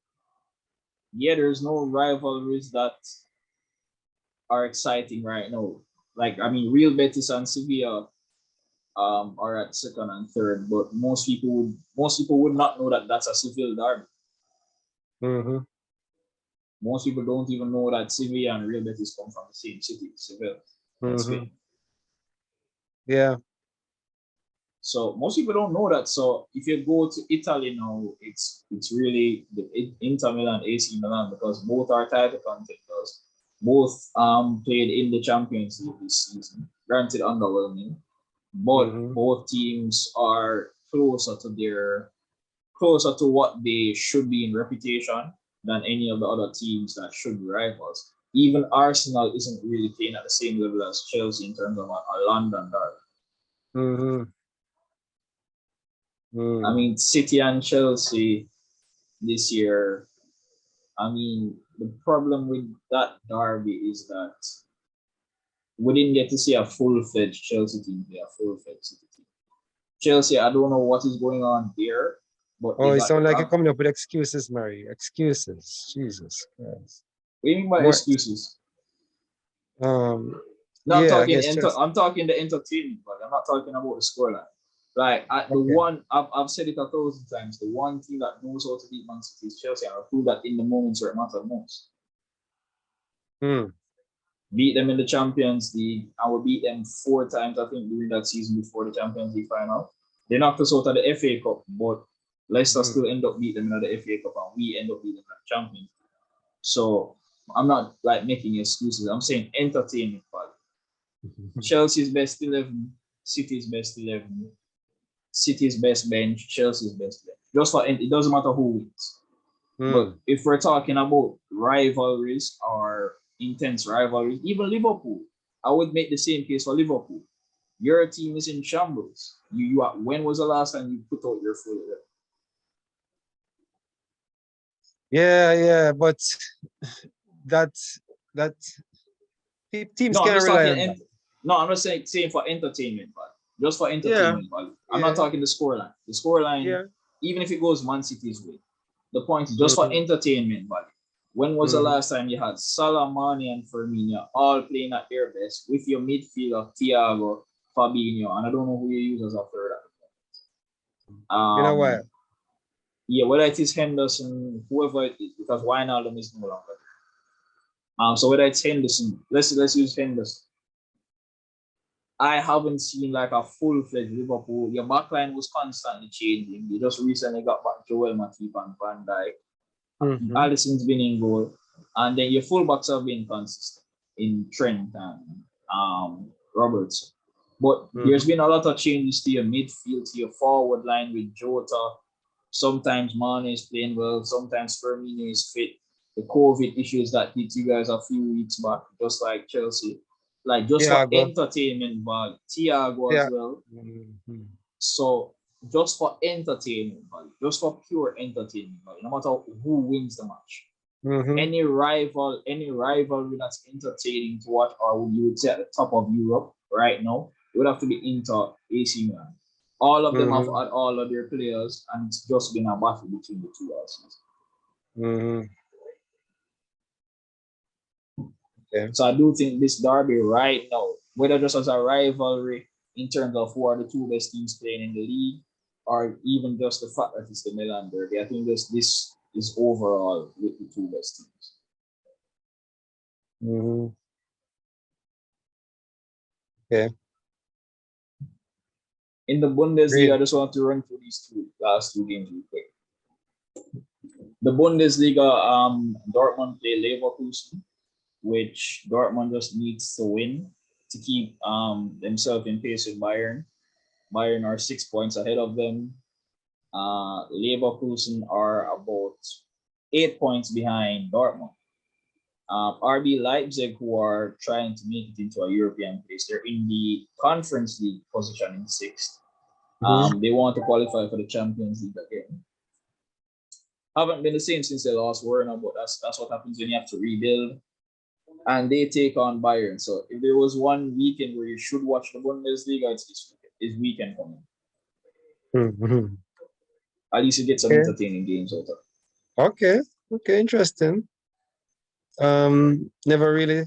S1: yeah, there's no rivalries that are exciting right now. Like I mean, Real Betis and Sevilla are at second and third, but most people would not know that that's a Seville derby.
S2: Mm-hmm.
S1: Most people don't even know that Sevilla and Real Betis come from the same city, Seville, in
S2: Mm-hmm.
S1: Spain.
S2: Yeah.
S1: So most people don't know that. So if you go to Italy now, it's really the Inter Milan, AC Milan, because both are title contenders. Both played in the Champions League this season. Granted, underwhelming, but
S2: Mm-hmm.
S1: both teams are closer to what they should be in reputation than any of the other teams that should be rivals. Even Arsenal isn't really playing at the same level as Chelsea in terms of a London derby.
S2: Mm-hmm.
S1: I
S2: Mm.
S1: mean, City and Chelsea this year. I mean, the problem with that derby is that we didn't get to see a full-fledged Chelsea team play a full-fledged City team. Chelsea, I don't know what is going on there, but
S2: Oh,
S1: they
S2: it
S1: got the
S2: sounds like you're
S1: back.
S2: coming up with excuses, Mary. Excuses. Jesus Christ.
S1: What do you mean by
S2: More.
S1: excuses?
S2: Um.
S1: No, I'm
S2: Yeah, I
S1: talking
S2: guess Chelsea.
S1: I'm talking the entertainment, but I'm not talking about the scoreline. Like the
S2: Okay.
S1: one I've said it 1,000 times, the one team that knows how to beat Man City is Chelsea, and I prove that in the moments where it matters most.
S2: Mm.
S1: Beat them in the Champions League. I will beat them 4 times, I think, during that season before the Champions League final. They knocked us out of the FA Cup, but Leicester
S2: Mm.
S1: still end up beating them in the FA Cup, and we end up beating them in the Champions League. So I'm not like making excuses. I'm saying entertainment value. Chelsea's best 11, City's best 11, City's best bench, Chelsea's best bench. Just for it doesn't matter who wins. But
S2: Mm.
S1: if we're talking about rivalries or intense rivalries, even Liverpool, I would make the same case for Liverpool. Your team is in shambles. When was the last time you put out your full 11?
S2: Yeah, yeah, but that that teams
S1: No, I'm
S2: can't
S1: just
S2: rely
S1: talking.
S2: on that.
S1: No, I'm not saying for entertainment value. Just for
S2: Yeah,
S1: entertainment value. I'm not
S2: yeah,
S1: talking the scoreline. The scoreline,
S2: yeah.
S1: even if it goes Man City's way, the point is just for
S2: Mm-hmm.
S1: entertainment value. When was the
S2: Mm-hmm.
S1: last time you had Salah, Mane, and Firmino all playing at their best with your midfield of Thiago, Fabinho, and I don't know who you use as a third.
S2: You know what?
S1: Yeah, whether it is Henderson, whoever it is, because Wijnaldum is no longer. So whether it's Henderson, let's use Henderson. I haven't seen like a full-fledged Liverpool. Your backline was constantly changing. You just recently got back Joel Matip and Van Dijk.
S2: Mm-hmm.
S1: Alisson's been in goal. And then your fullbacks have been consistent in Trent and Roberts. But there's
S2: Mm-hmm.
S1: been a lot of changes to your midfield, to your forward line with Jota. Sometimes Mane is playing well. Sometimes Firmino is fit. The COVID issues that hit you guys a few weeks back, just like Chelsea. Like just for
S2: Thiago.
S1: entertainment value. Thiago as
S2: Yeah.
S1: well.
S2: Mm-hmm.
S1: So just for entertainment value, just for pure entertainment value, no matter who wins the match.
S2: Mm-hmm.
S1: Any rivalry that's entertaining to watch, or you would say at the top of Europe right now, it would have to be Inter, AC Milan. All of them have
S2: Mm-hmm.
S1: had all of their players, and it's just been a battle between the two all season.
S2: Mm-hmm. Okay.
S1: So I do think this derby right now, whether just as a rivalry in terms of who are the two best teams playing in the league, or even just the fact that it's the Milan derby, I think this is overall with the two best teams.
S2: Mm-hmm. Okay.
S1: In the Bundesliga,
S2: Great.
S1: I just want to run through these last two games real quick. The Bundesliga, Dortmund play Leverkusen, which Dortmund just needs to win to keep themselves in pace with Bayern. Bayern are 6 points ahead of them. Leverkusen are about 8 points behind Dortmund. RB Leipzig, who are trying to make it into a European place, they're in the Conference League position in sixth. They want to qualify for the Champions League again. Haven't been the same since they lost Werner, but that's what happens when you have to rebuild. And they take on Bayern. So if there was one weekend where you should watch the Bundesliga, it's this weekend. It's weekend coming.
S2: Mm-hmm.
S1: At least you get some entertaining games out of it.
S2: Okay. Okay, interesting. Never really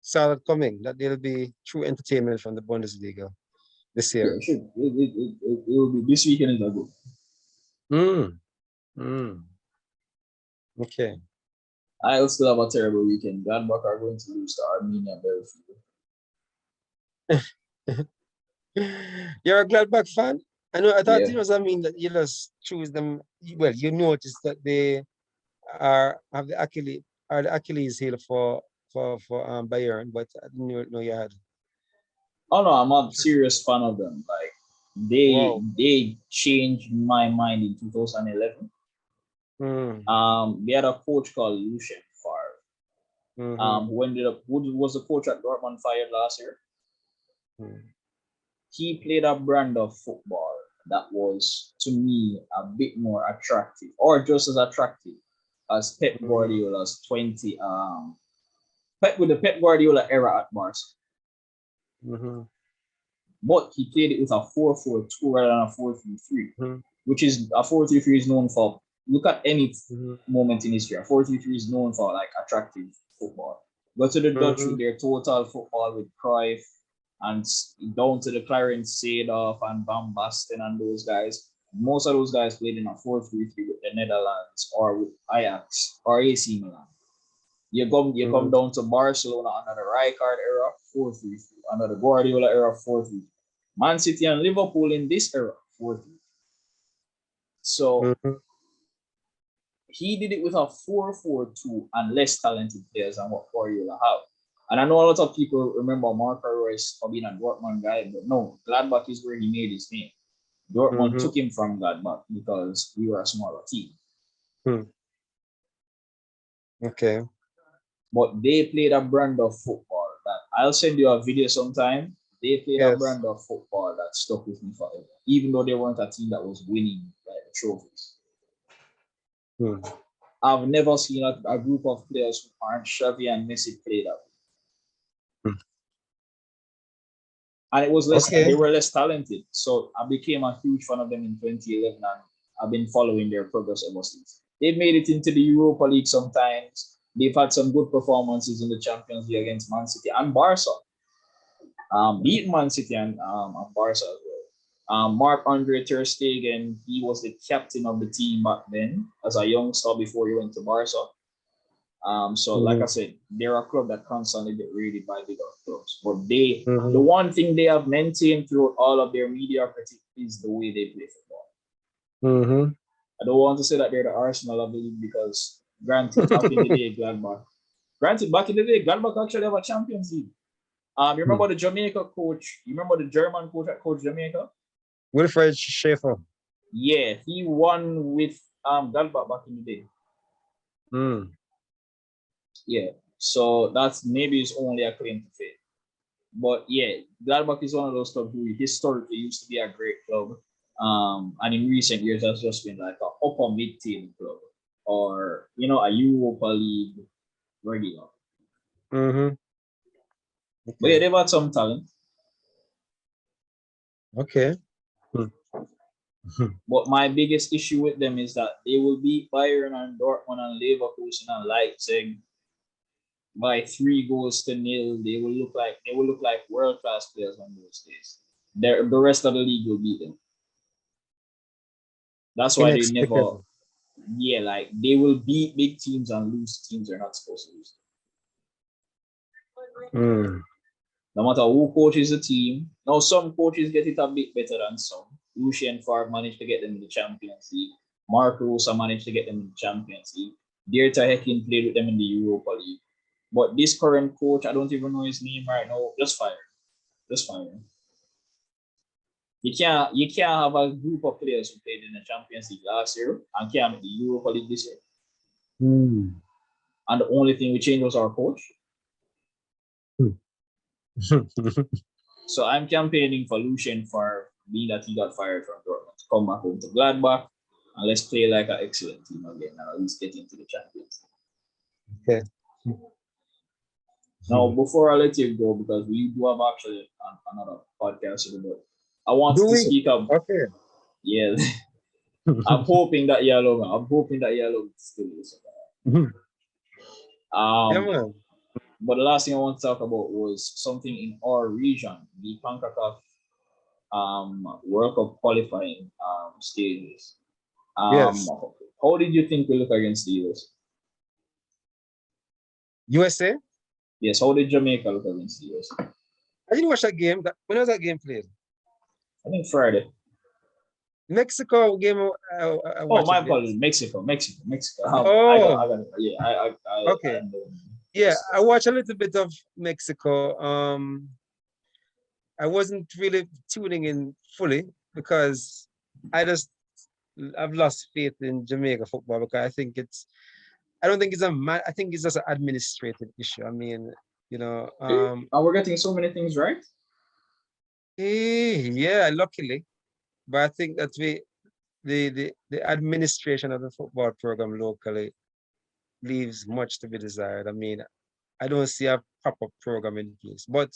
S2: saw it coming that there'll be true entertainment from the Bundesliga this
S1: Yeah,
S2: year.
S1: it should. It will be this weekend is a good.
S2: Okay.
S1: I'll still have a terrible weekend. Gladbach are going to lose to Armenia very few.
S2: You're a Gladbach fan? I know. I thought
S1: Yeah.
S2: it was. I mean, that you just choose them. Well, you noticed that they have the Achilles heel for Bayern, but I didn't know you had.
S1: Oh no, I'm a serious fan of them. Like
S2: Wow.
S1: they changed my mind in 2011. They had a coach called Lucien Favre. Who was the coach at Dortmund fired last year? He played a brand of football that was, to me, a bit more attractive, or just as attractive as Pep Guardiola's 20 with the Pep Guardiola era at Barca. But he played it with a 4-4-2 rather than a 4-3-3, which is a 4-3-3 is known for. Look at any moment in history. A 4-3-3 is known for like attractive football. Go to the Dutch with their total football with Cruyff, and down to the Clarence Seedorf and Van Basten and those guys. Most of those guys played in a 4-3-3 with the Netherlands or with Ajax or AC Milan. You come down to Barcelona under the Rijkaard era, 4-3-3. Under the Guardiola era, 4-3-3. Man City and Liverpool in this era, 4-3-3. So he did it with a 4-4-2 and less talented players than what Guardiola have. And I know a lot of people remember Marco Reus for being a Dortmund guy, but no, Gladbach is where he made his name. Dortmund took him from Gladbach because we were a smaller team.
S2: Okay.
S1: But they played a brand of football that I'll send you a video sometime. They played a brand of football that stuck with me forever, even though they weren't a team that was winning like the trophies. I've never seen a group of players who aren't Xavi and Messi play that. And it was less. They were less talented, so I became a huge fan of them in 2011, and I've been following their progress ever since. They've made it into the Europa League sometimes. They've had some good performances in the Champions League against Man City and Barca. Beat Man City and Barca as well. Marc-Andre Ter Stegen, he was the captain of the team back then as a youngster before he went to Barca. So like I said, they're a club that constantly get raided by bigger clubs. But the one thing they have maintained through all of their mediocrity is the way they play football. I don't want to say that they're the Arsenal of the league because granted, back in the day, Gladbach actually have a Champions League. You remember the Jamaica coach? You remember the German coach that coached Jamaica?
S2: Wilfried Schaefer.
S1: Yeah, he won with Gladbach back in the day. Yeah, so that's maybe his only a claim to fame. But yeah, Gladbach is one of those clubs who historically used to be a great club. And in recent years has just been like an upper mid-table club or a Europa League regular. Okay. But yeah, they've had some talent.
S2: Okay.
S1: But my biggest issue with them is that they will beat Bayern and Dortmund and Leverkusen and Leipzig by 3-0. They will look like world-class players on those days. The rest of the league will beat them. That's why they never, they will beat big teams and lose teams they're not supposed to lose. No matter who coaches the team. Now, some coaches get it a bit better than some. Lucien Favre managed to get them in the Champions League. Mark Rosa managed to get them in the Champions League. Dieter Hecking played with them in the Europa League. But this current coach, I don't even know his name right now. Just fire him. Just fire him. You can't have a group of players who played in the Champions League last year and can't make the Europa League this year. And the only thing we changed was our coach. So I'm campaigning for Lucien for being that he got fired from Dortmund to come back home to Gladbach and let's play like an excellent team again and at least get into the Champions League.
S2: Okay.
S1: Now, before I let you go, because we do have actually another podcast to do, but I want
S2: Do
S1: to
S2: we?
S1: speak up.
S2: Okay.
S1: Yeah, I'm hoping that yellow. I'm hoping that yellow still is.
S2: Yeah, man.
S1: But the last thing I want to talk about was something in our region, the CONCACAF World Cup qualifying stages.
S2: Yes.
S1: How did you think we look against the US?
S2: USA?
S1: Yes, how did Jamaica look against the US?
S2: I didn't watch that game. When was that game played?
S1: I think Friday.
S2: Mexico game. I
S1: Oh,
S2: watched
S1: my
S2: it.
S1: apologies. Mexico.
S2: Oh.
S1: I got it. Yeah,
S2: Okay. Yeah, I watched a little bit of Mexico. I wasn't really tuning in fully because I've lost faith in Jamaica football because I don't think it's I think it's just an administrative issue. I mean,
S1: and we're getting so many things right.
S2: yeah, luckily, but I think that the administration of the football program locally leaves much to be desired. I mean, I don't see a proper program in place, but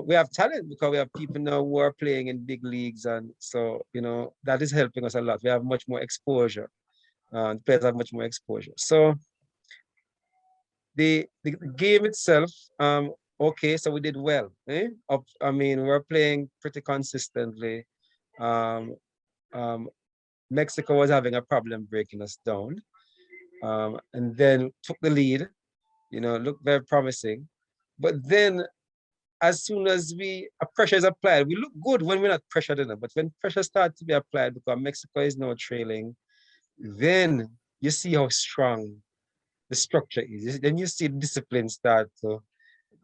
S2: we have talent because we have people now who are playing in big leagues, and so that is helping us a lot. We have much more exposure. The players have much more exposure. So the game itself, okay, so we did well. I mean, we were playing pretty consistently. Um, um, Mexico was having a problem breaking us down, and then took the lead. Looked very promising, but then as soon as a pressure is applied, we look good when we're not pressured enough. But when pressure starts to be applied, because Mexico is now trailing, then you see how strong the structure is. Then you see discipline start to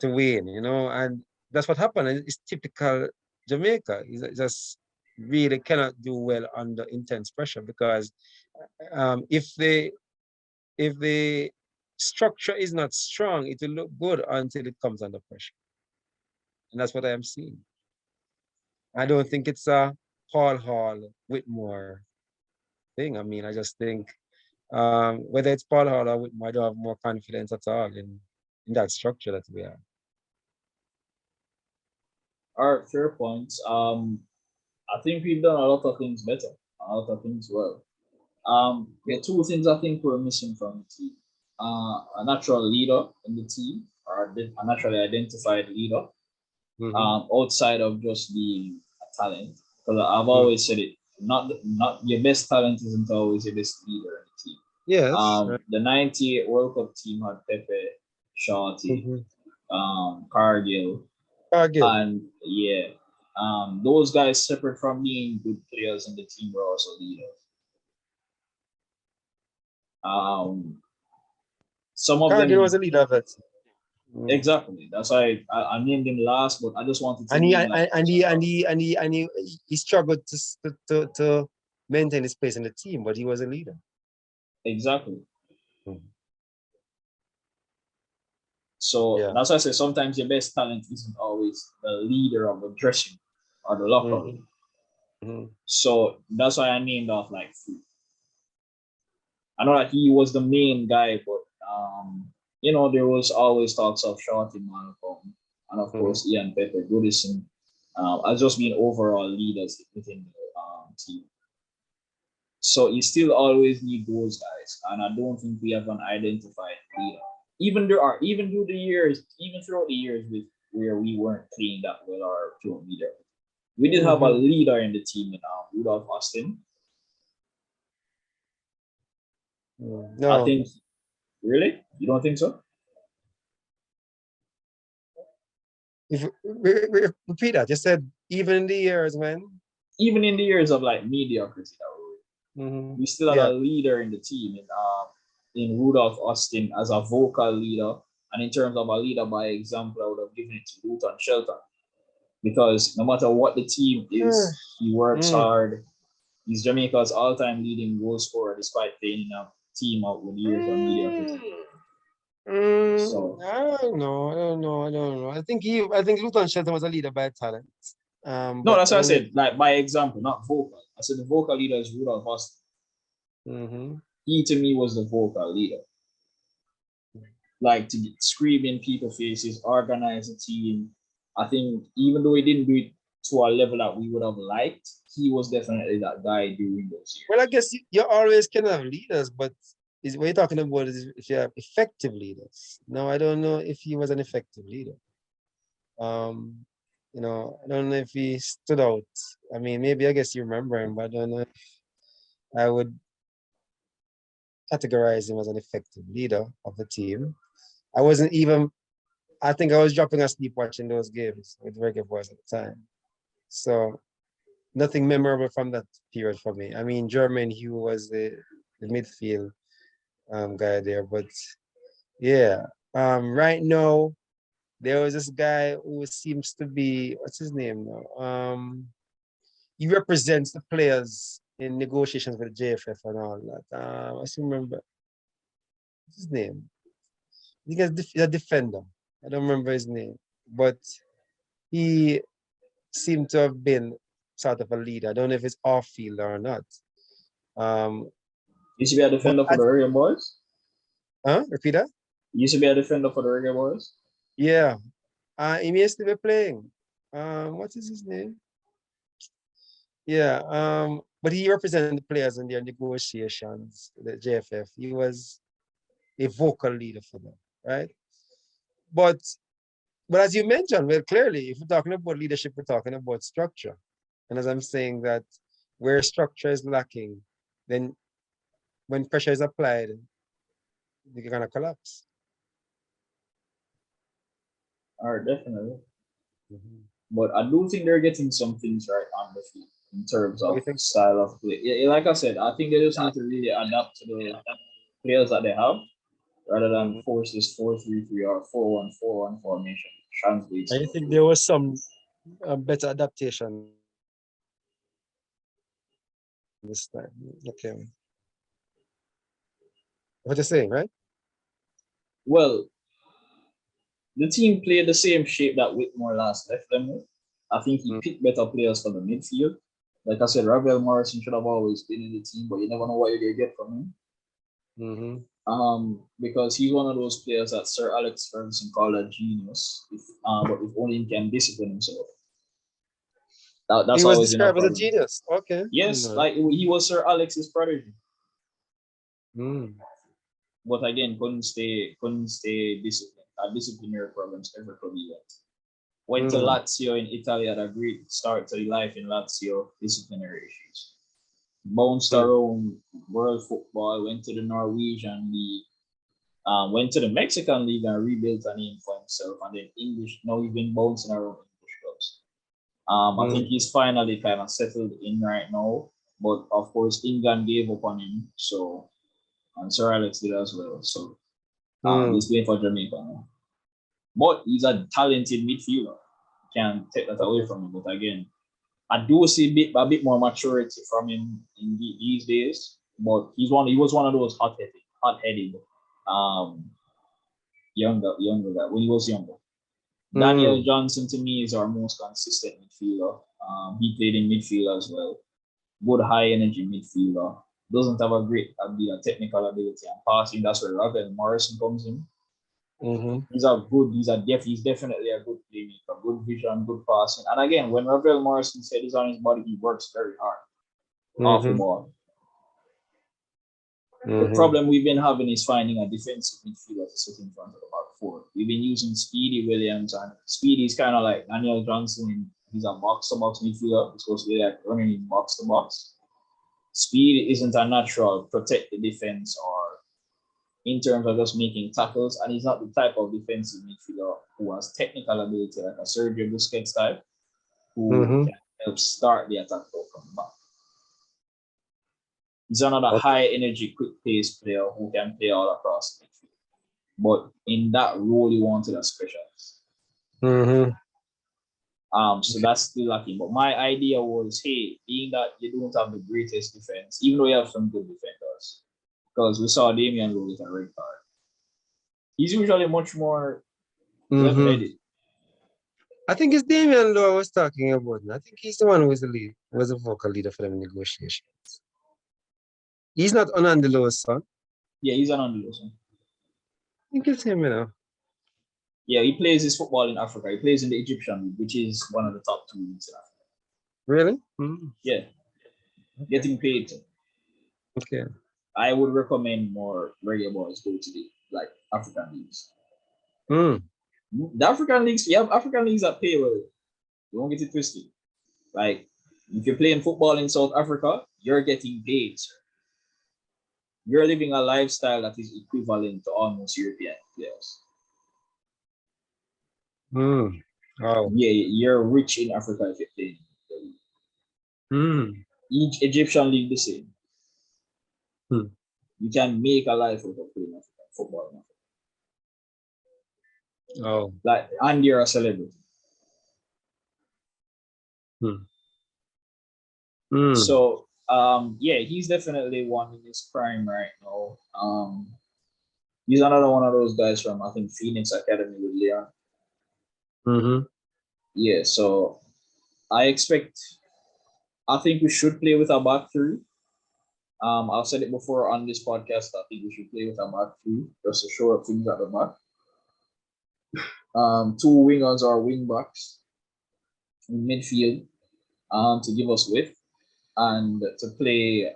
S2: wane, and that's what happened. It's typical Jamaica. It's just really cannot do well under intense pressure because if the structure is not strong, it will look good until it comes under pressure. And that's what I am seeing. I don't think it's a Paul Hall Whitmore thing. I mean, I just think whether it's Paul Hall or Whitmore, I don't have more confidence at all in that structure that we have.
S1: All right, fair points. I think we've done a lot of things better, a lot of things well. The two things I think we're missing from the team: a natural leader in the team, or a naturally identified leader, outside of just being a talent. Because I've always said it: not your best talent isn't always your best leader in the team.
S2: Yes.
S1: The '98 World Cup team had Pepe, Shorty, Cargill, and yeah, those guys separate from being good players in the team were also leaders. Some of
S2: Cargill
S1: them
S2: was a leader of that team.
S1: exactly. That's why I named him last, but I just wanted to.
S2: He struggled to maintain his place in the team, but he was a leader.
S1: Exactly. So that's why I say sometimes your best talent isn't always the leader of the dressing or the locker room. So that's why I named off like three. I know that he was the main guy, but there was always talks of Shorty Malcolm and of course Ian Pepe Goodison as just being overall leaders within the team. So you still always need those guys, and I don't think we have an identified leader. Even throughout the years with where we weren't playing that well or pure leader, we did have a leader in the team in Rudolph Austin.
S2: No.
S1: I think really? You don't think so?
S2: Repeat that. You said even in the years when?
S1: Even in the years of like mediocrity. We still had
S2: Yeah.
S1: a leader in the team in Rudolph Austin as a vocal leader. And in terms of a leader by example, I would have given it to Luton Shelton because no matter what the team is, he works hard. He's Jamaica's all-time leading goal scorer despite playing in a team out with years of mediocrity. So
S2: I don't know. I don't know. I think Luton Shelton was a leader by talent.
S1: no,
S2: But
S1: that's
S2: I
S1: what I
S2: don't know if
S1: said. Like by example, not vocal. I said the vocal leader is Rudolph Austin. He to me was the vocal leader. Like to scream in people's faces, organize a team. I think even though he didn't do it to a level that we would have liked, he was definitely that guy during those years.
S2: Well, I guess you always can have leaders, but what you're talking about is if you have effective leaders. No, I don't know if he was an effective leader. You know, I don't know if he stood out. I mean, maybe I guess you remember him, but I don't know if I would categorize him as an effective leader of the team. I wasn't even, I think I was dropping asleep watching those games with Reggae Boys at the time. So nothing memorable from that period for me. I mean, Jermaine Hugh was the midfield guy there, but yeah. Right now, there was this guy who seems to be, what's his name now? He represents the players in negotiations with the JFF and all that. I still remember what's his name. I think he's a defender. I don't remember his name, but he seemed to have been sort of a leader. I don't know if it's off field or not. Um,
S1: He used to be a
S2: but
S1: defender for the Reggae Boys.
S2: repeat that?
S1: He used to be a defender for the Reggae Boys.
S2: Yeah. He may still be playing. What is his name? Yeah. But he represented the players in their negotiations, the JFF. He was a vocal leader for them, right? But as you mentioned, well, clearly, if we're talking about leadership, we're talking about structure. And as I'm saying that where structure is lacking, then when pressure is applied, you're gonna collapse.
S1: All right, definitely.
S2: Mm-hmm.
S1: But I do think they're getting some things right on the field in terms
S2: Oh, you
S1: of
S2: think so?
S1: style of play. Like I said, I think they just need to really adapt to the players that they have rather than
S2: Mm-hmm.
S1: force this 4-3-3 or 4-1-4-1 formation translates
S2: I
S1: to the
S2: think
S1: field.
S2: there was some better adaptation this time. Okay. What you're saying, right?
S1: Well, the team played the same shape that Whitmore last left them with. I think he picked better players for the midfield. Like I said, Ravel Morrison should have always been in the team, but you never know what you're gonna get from him.
S2: Mm-hmm.
S1: Because he's one of those players that Sir Alex Ferguson called a genius, but if only he can discipline himself.
S2: He
S1: That's
S2: was
S1: always been a
S2: described as a
S1: problem.
S2: genius. Okay.
S1: Yes, like he was Sir Alex's prodigy,
S2: Mm.
S1: but again couldn't stay disciplined. Disciplinary problems every club he went. Went to
S2: Mm.
S1: Lazio in Italy, had a great start to life in Lazio, disciplinary issues. Bounced
S2: Mm.
S1: around world football, went to the Norwegian league, went to the Mexican league and rebuilt a name for himself. And then English, now he's been bouncing around English clubs. I think
S2: Mm.
S1: he's finally kind of settled in right now. But of course, England gave up on him. So, and Sir Alex did as well. So, he's
S2: Mm.
S1: playing for Jamaica now. But he's a talented midfielder. Can't take that away
S2: Okay.
S1: from him. But again, I do see a bit more maturity from him in these days. But he was one of those hot-headed, um, younger guy when he was younger. Daniel
S2: Mm.
S1: Johnson to me is our most consistent midfielder. He played in midfield as well. Good high energy midfielder. Doesn't have a great technical ability and passing. That's where Ravel Morrison comes in.
S2: Mm-hmm.
S1: He's definitely a good playmaker, good vision, good passing. And again, when Ravel Morrison said he's on his body, he works very hard off the
S2: Mm-hmm.
S1: ball. The
S2: Mm-hmm.
S1: problem we've been having is finding a defensive midfielder to sit in front of the back four. We've been using Speedy Williams, and Speedy's kind of like Daniel Johnson. He's a box to box midfielder. He's supposed to be like running in box to box. Speed isn't a natural protect the defense or in terms of just making tackles, and he's not the type of defensive midfielder who has technical ability like a Sergio Busquets type who
S2: Mm-hmm.
S1: can help start the attack from the back. He's another
S2: Okay.
S1: high energy, quick pace player who can play all across the midfield. But in that role, he wanted a specialist.
S2: Mm-hmm.
S1: So
S2: Okay.
S1: that's still lacking. But my idea was, hey, being that you don't have the greatest defense, even though you have some good defenders, because we saw Damian Lowe with a red card. He's usually much more
S2: Mm-hmm.
S1: level-headed.
S2: I think it's Damian Lowe I was talking about. I think he's the one who was the lead, was the vocal leader for them negotiations. He's not Anand Lowe's son.
S1: Yeah, he's an underdog.
S2: I think it's him, you know.
S1: Yeah, he plays his football in Africa. He plays in the Egyptian league, which is one of the top two leagues in Africa.
S2: Really? Mm.
S1: Yeah,
S2: Okay.
S1: getting paid.
S2: Okay.
S1: I would recommend more reggae boys go to the like African leagues.
S2: Mm.
S1: The African leagues, you have African leagues that pay well. You won't get it twisted. Like if you're playing football in South Africa, you're getting paid, sir. You're living a lifestyle that is equivalent to almost European players.
S2: Mm. Oh.
S1: Yeah, you're rich in Africa if you're playing.
S2: Mm.
S1: Each Egyptian league the same.
S2: Mm.
S1: You can make a life out of playing African football.
S2: Oh.
S1: Like, and you're a celebrity.
S2: Mm. Mm.
S1: So, yeah, he's definitely one in his prime right now. He's another one of those guys from I think Phoenix Academy with Leon.
S2: Mm-hmm.
S1: Yeah, so I expect. I think we should play with a back three. I've said it before on this podcast. I think we should play with a back three just to show up things at the back. Two wingers or wing backs in midfield to give us width and to play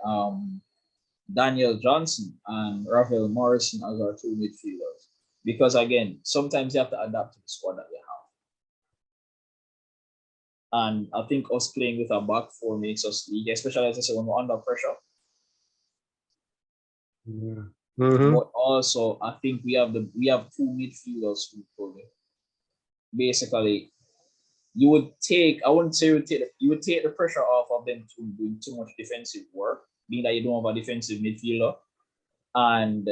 S1: Daniel Johnson and Rafael Morrison as our two midfielders. Because again, sometimes you have to adapt to the squad that you have. And I think us playing with a back four makes us league, especially as I say when we're under pressure.
S2: Mm-hmm.
S1: But also I think we have two midfielders who could basically you would take I wouldn't say you would take the pressure off of them to doing too much defensive work, being that you don't have a defensive midfielder. And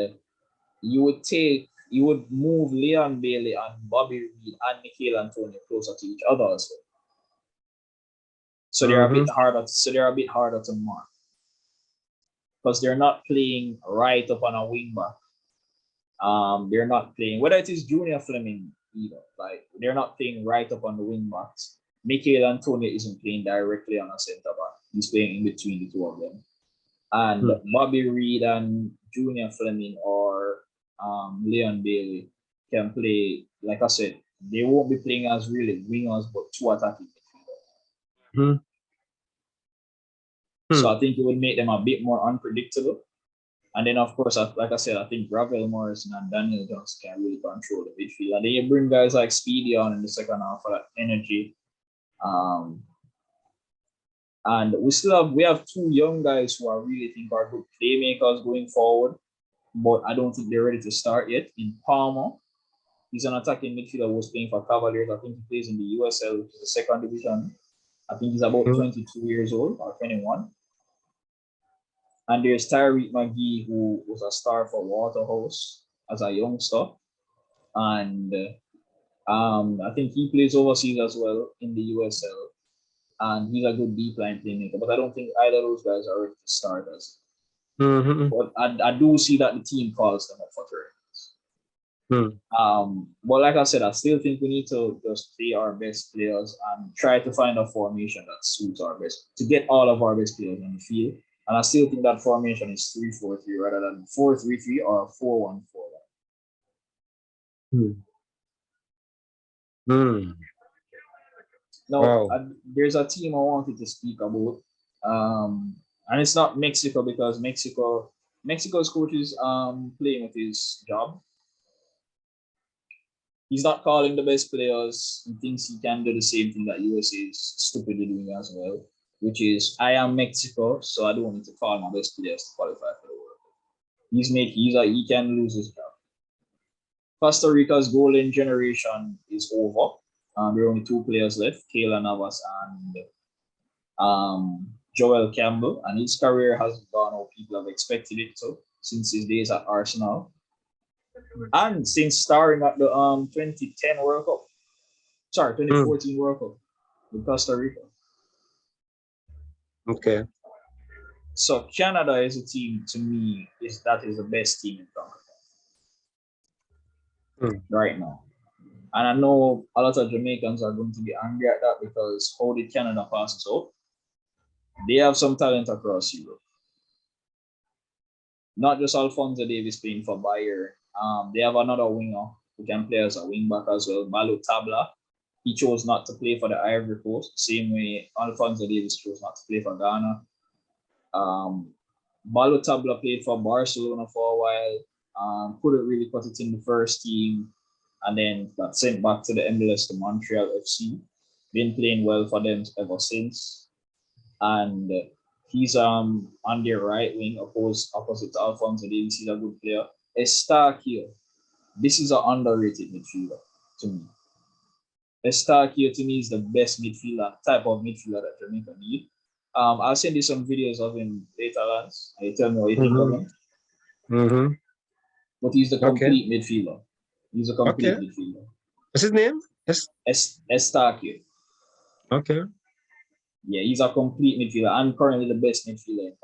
S1: you would move Leon Bailey and Bobby Reed and Michael Antonio closer to each other as well. So
S2: Mm-hmm.
S1: they're a bit harder to mark. Because they're not playing right up on a wing back. They're not playing whether it is Junior Fleming either. Like they're not playing right up on the wing backs. Michael Antonio isn't playing directly on a centre back. He's playing in between the two of them. And
S2: Mm.
S1: Bobby Reed and Junior Fleming or Leon Bailey can play, like I said, they won't be playing as really wingers, but two attacking midfielders.
S2: Mm-hmm.
S1: So I think it would make them a bit more unpredictable. And then, of course, like I said, I think Ravel Morrison and Daniel Jones can really control the midfield. And then you bring guys like Speedy on in the second half for that energy. And we have two young guys who I really think are good playmakers going forward, but I don't think they're ready to start yet. In Palmer, he's an attacking midfielder who was playing for Cavaliers. I think he plays in the USL, which is the second division. I think he's about 22 years old or 21. And there's Tyreek McGee, who was a star for Waterhouse as a youngster. And I think he plays overseas as well in the USL. And he's a good deep line playmaker. But I don't think either of those guys are ready to start as.
S2: Mm-hmm.
S1: But I do see that the team calls them up for tournaments. But like I said, I still think we need to just play our best players and try to find a formation that suits our best to get all of our best players on the field. And I still think that formation is 3-4-3 rather than 4-3-3 or 4-1-4.
S2: Mm.
S1: Now,
S2: Wow.
S1: there's a team I wanted to speak about, and it's not Mexico because Mexico's coach is playing with his job. He's not calling the best players. He thinks he can do the same thing that USA is stupidly doing as well, which is I am Mexico, so I don't need to call my best players to qualify for the World Cup. He can lose his job. Costa Rica's golden generation is over. There are only two players left, Keylor Navas and Joel Campbell, and his career hasn't gone how people have expected it to since his days at Arsenal. And since starring at the 2010 World Cup, sorry,
S2: Mm.
S1: 2014 World Cup with Costa Rica.
S2: Okay.
S1: So Canada is a team to me that is the best team in CONCACAF
S2: Mm.
S1: right now. And I know a lot of Jamaicans are going to be angry at that because how did Canada pass us up? They have some talent across Europe. Not just Alphonso Davies playing for Bayern. They have another winger who can play as a wing back as well, Balu Tabla. He chose not to play for the Ivory Coast, same way Alphonso Davies chose not to play for Ghana. Balu Tabla played for Barcelona for a while, couldn't really put it in the first team, and then got sent back to the MLS to Montreal FC. Been playing well for them ever since. And he's on their right wing, opposite to Alphonso Davies. He's a good player. Estacio, this is an underrated midfielder to me. Estacio to me is the best midfielder, type of midfielder that Jamaica need. I'll send you some videos of him later, Lance, and you tell me what you think of him.
S2: Mm-hmm.
S1: But he's the
S2: Okay.
S1: complete midfielder. He's a complete
S2: Okay.
S1: midfielder.
S2: What's his name? Yes.
S1: Estacio.
S2: Okay.
S1: Yeah, he's a complete midfielder. I'm currently the best midfielder in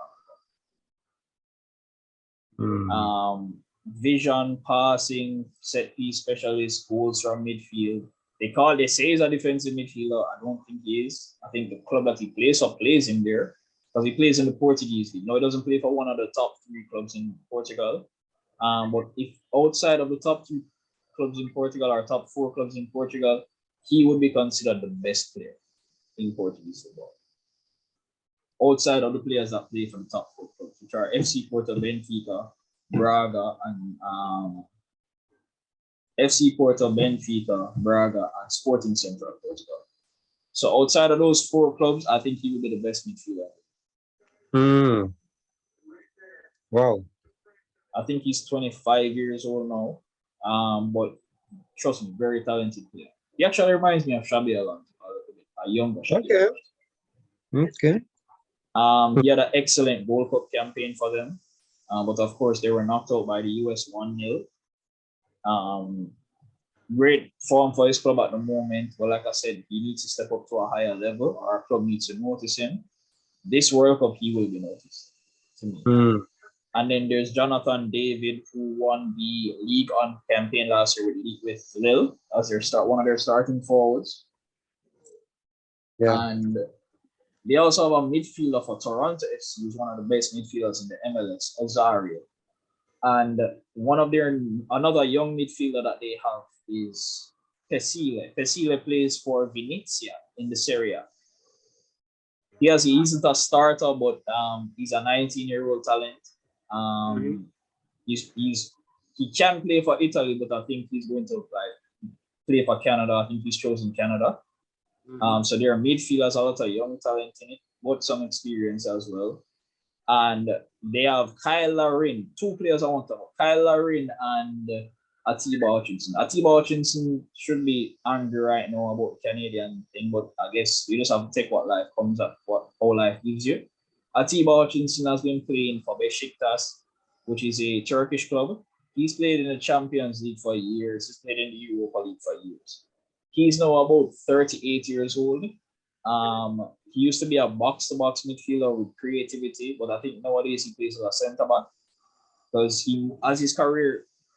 S1: town. Vision, passing, set piece specialist, goals from midfield. They say he's a defensive midfielder. I don't think he is. I think the club that he plays for plays him there because he plays in the Portuguese league. No, he doesn't play for one of the top 3 clubs in Portugal. But if outside of the top 2 clubs in Portugal or top 4 clubs in Portugal, he would be considered the best player in Portuguese football. Outside of the players that play for the top 4 clubs, which are FC Porto, Benfica, Braga, and FC Porto, Benfica, Braga, and Sporting Central Portugal. So outside of those 4 clubs, I think he would be the best midfielder.
S2: Mm. Wow.
S1: I think he's 25 years old now, but trust me, very talented player. He actually reminds me of Shabby a little bit, a younger Shabby.
S2: Okay. Okay.
S1: He had an excellent Gold Cup campaign for them, but of course they were knocked out by the US 1-0. Great form for his club at the moment, but like I said, he needs to step up to a higher level. Our club needs to notice him. This World Cup, he will be noticed to me.
S2: Mm.
S1: And then there's Jonathan David, who won the League On campaign last year with Lille as one of their starting forwards.
S2: Yeah.
S1: And they also have a midfielder for Toronto FC, who's one of the best midfielders in the MLS, Ozario. And another young midfielder that they have is Pesile. Pesile plays for Venezia in the Serie A. He isn't a starter, but he's a 19-year-old talent. He can play for Italy, but I think he's going to play for Canada. I think he's chosen Canada. So there are midfielders, a lot of young talent in it, but some experience as well. And they have Kyle Larin, 2 players I want to know. Kyle Larin and Atiba Hutchinson. Atiba Hutchinson should be angry right now about the Canadian thing, but I guess you just have to take what life comes up, what all life gives you. Atiba Hutchinson has been playing for Besiktas, which is a Turkish club. He's played in the Champions League for years. He's played in the Europa League for years. He's now about 38 years old. He used to be a box-to-box midfielder with creativity, but I think nowadays he plays as a centre-back because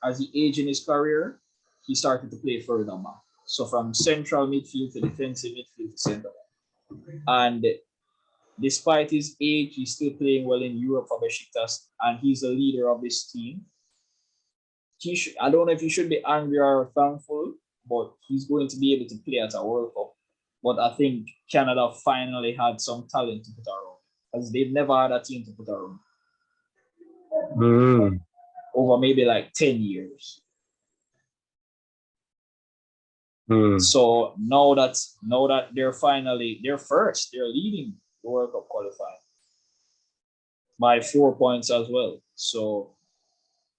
S1: as he aged in his career, he started to play further back. So from central midfield to defensive midfield to centre-back. And despite his age, he's still playing well in Europe for Besiktas, and he's the leader of this team. I don't know if he should be angry or thankful, but he's going to be able to play at a World Cup. But I think Canada finally had some talent to put around because they've never had a team to put around over maybe 10 years. So now that they're leading the World Cup qualifying by 4 points as well. So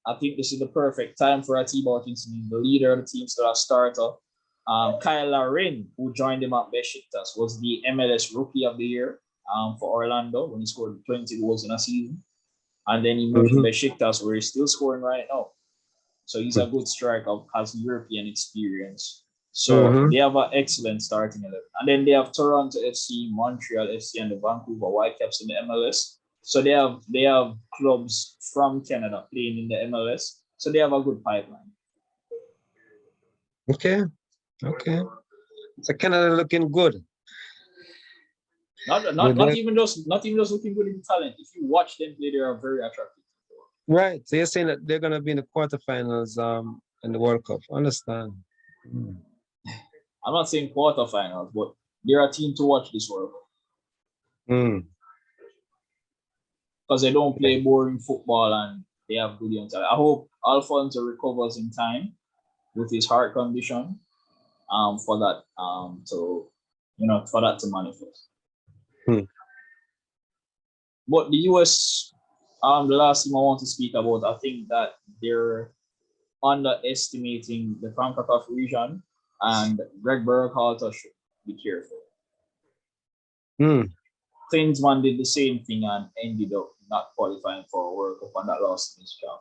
S1: I think this is the perfect time for Atiba Hutchinson, the leader of the team, still a starter. Kyle Larin, who joined him at Besiktas, was the MLS Rookie of the Year. for Orlando when he scored 20 goals in a season. And then he moved to Besiktas where he's still scoring right now. So he's a good striker, has European experience. So they have an excellent starting 11. And then they have Toronto FC, Montreal FC, and the Vancouver Whitecaps in the MLS. So they have clubs from Canada playing in the MLS. So they have a good pipeline.
S2: Okay. So Canada looking good.
S1: Not even just looking good in talent. If you watch them play, they are very attractive.
S2: Right. So you're saying that they're gonna be in the quarterfinals in the World Cup. Understand.
S1: I'm not saying quarterfinals, but they're a team to watch this World Cup. Because they don't play boring football and they have good young talent. I hope Alfonso recovers in time with his heart condition. For that to manifest. But the US, the last team I want to speak about, I think that they're underestimating the CONCACAF region, and Greg Berhalter should be careful. Klinsmann did the same thing and ended up not qualifying for a World Cup, and that lost his job.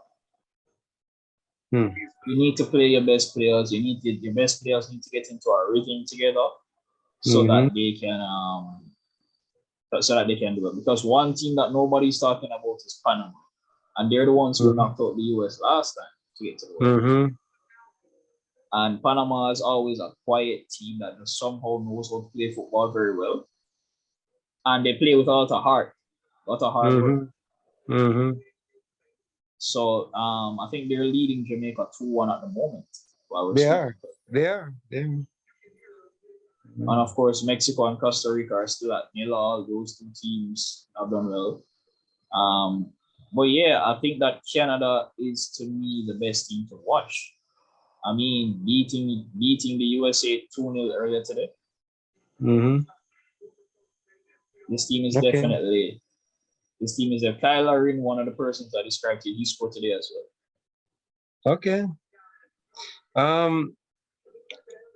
S1: You need to play your best players. Your best players need to get into a rhythm together, so that they can do it. Because one team that nobody's talking about is Panama, and they're the ones who knocked out the US last time to get to the World Cup. And Panama is always a quiet team that just somehow knows how to play football very well, and they play with a lot of heart, work. So I think they're leading Jamaica 2-1 at the moment.
S2: They are.
S1: And of course, Mexico and Costa Rica are still at nil. All those two teams have done well. But yeah, I think that Canada is, to me, the best team to watch. I mean, beating the USA 2-0 earlier today. This team is definitely. This team is a Kyler Rin, one of the persons I described to you. He scored today as well.
S2: Okay.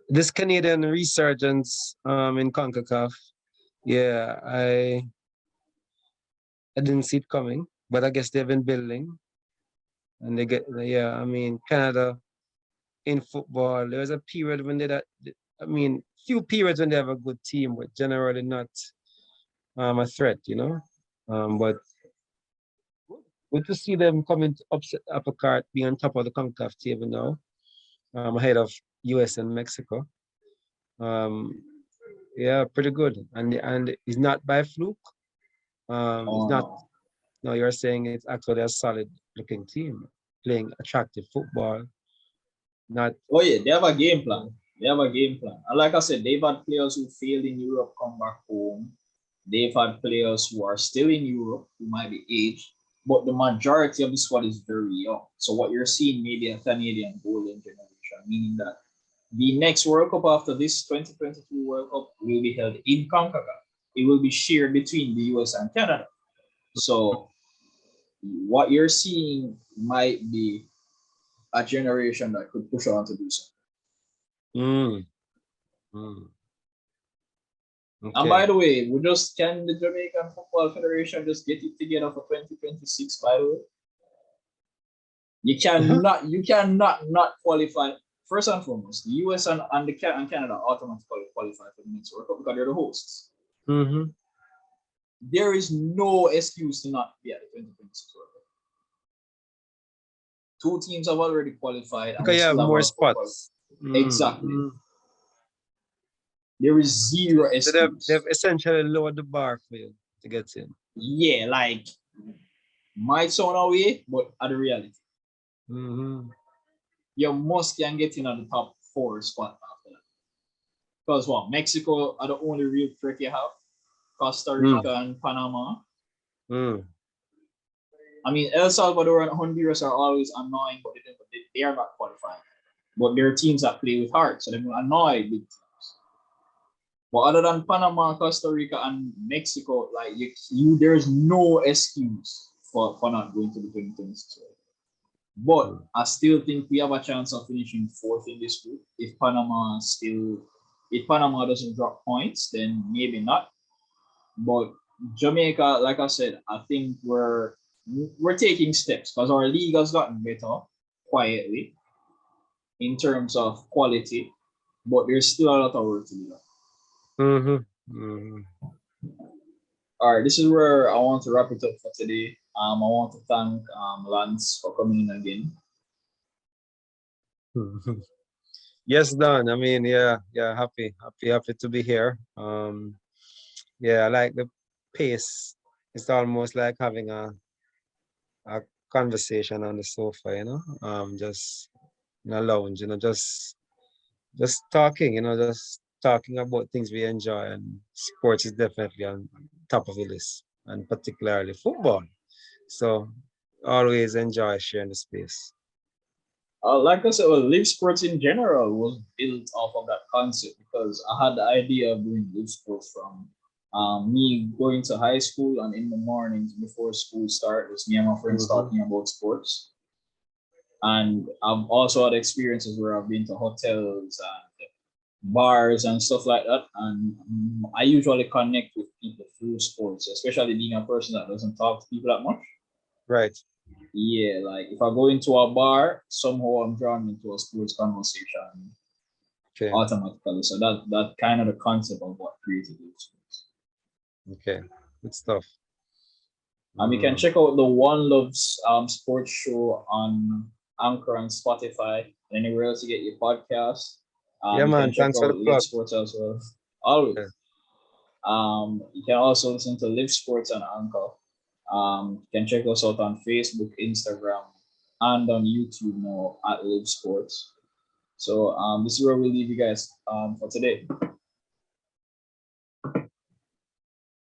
S2: This Canadian resurgence in CONCACAF, yeah, I didn't see it coming, but I guess they've been building, and I mean, Canada in football, there's a period when few periods when they have a good team, but generally not a threat, but good to see them coming to upset apple cart, being on top of the CONCACAF table now, ahead of US and Mexico. Yeah, pretty good. And it's not by fluke. It's not. No, you're saying it's actually a solid looking team playing attractive football.
S1: Oh yeah, they have a game plan. And like I said, they've had players who failed in Europe come back home. They've had players who are still in Europe who might be aged, but the majority of the squad is very young. So what you're seeing may be a Canadian golden generation, meaning that the next World Cup after this 2022 World Cup will be held in CONCACAF. It will be shared between the US and Canada. So what you're seeing might be a generation that could push on to do something. Okay. And by the way, can the Jamaican Football Federation just get it together for 2026, by the way? You cannot not qualify. First and foremost, the US and Canada automatically qualify for the next World Cup because they're the hosts. There is no excuse to not be at the 2026 World Cup. Two teams have already qualified.
S2: Because you have more spots.
S1: Exactly. There is zero excuse.
S2: So they've essentially lowered the bar for you to get in.
S1: Yeah, like, might sound away, but at the reality. You must can get in at the top 4 spot after that. Because Mexico are the only real threat you have. Costa Rica and Panama. I mean, El Salvador and Honduras are always annoying, but they are not qualifying. But there are teams that play with heart, so they're annoyed big teams. But other than Panama, Costa Rica, and Mexico, like there's no excuse for not going to the 2026. But I still think we have a chance of finishing 4th in this group. If Panama doesn't drop points, then maybe not. But Jamaica, like I said, I think we're taking steps because our league has gotten better quietly in terms of quality, but there's still a lot of work to be done.
S2: Mm-hmm. Mm-hmm.
S1: All right, this is where I want to wrap it up for today. I want to thank Lance for coming in again.
S2: Yes, Don. I mean, yeah, yeah, happy to be here. Yeah, I like the pace. It's almost like having a conversation on the sofa, just in a lounge, just talking, just talking about things we enjoy, and sports is definitely on top of the list, and particularly football. So always enjoy sharing the space.
S1: Like I said, well, live sports in general was built off of that concept because I had the idea of doing live sports from me going to high school and in the mornings before school starts, it's me and my friends
S2: Mm-hmm.
S1: talking about sports. And I've also had experiences where I've been to hotels and bars and stuff like that. And I usually connect with people through sports, especially being a person that doesn't talk to people that much.
S2: Right.
S1: Yeah, like if I go into a bar, somehow I'm drawn into a sports conversation
S2: Okay.
S1: automatically. So that kind of the concept of what creative sports.
S2: Okay. Good stuff.
S1: And you can
S2: Mm.
S1: check out the One Loves sports show on Anchor and Spotify and anywhere else you get your podcast.
S2: Yeah,
S1: You
S2: man.
S1: can check
S2: Thanks for the
S1: out Live
S2: plug.
S1: Sports as well. Always.
S2: Yeah.
S1: You can also listen to Live Sports on Anchor. You can check us out on Facebook, Instagram, and on YouTube now at Live Sports. So this is where we leave you guys for today.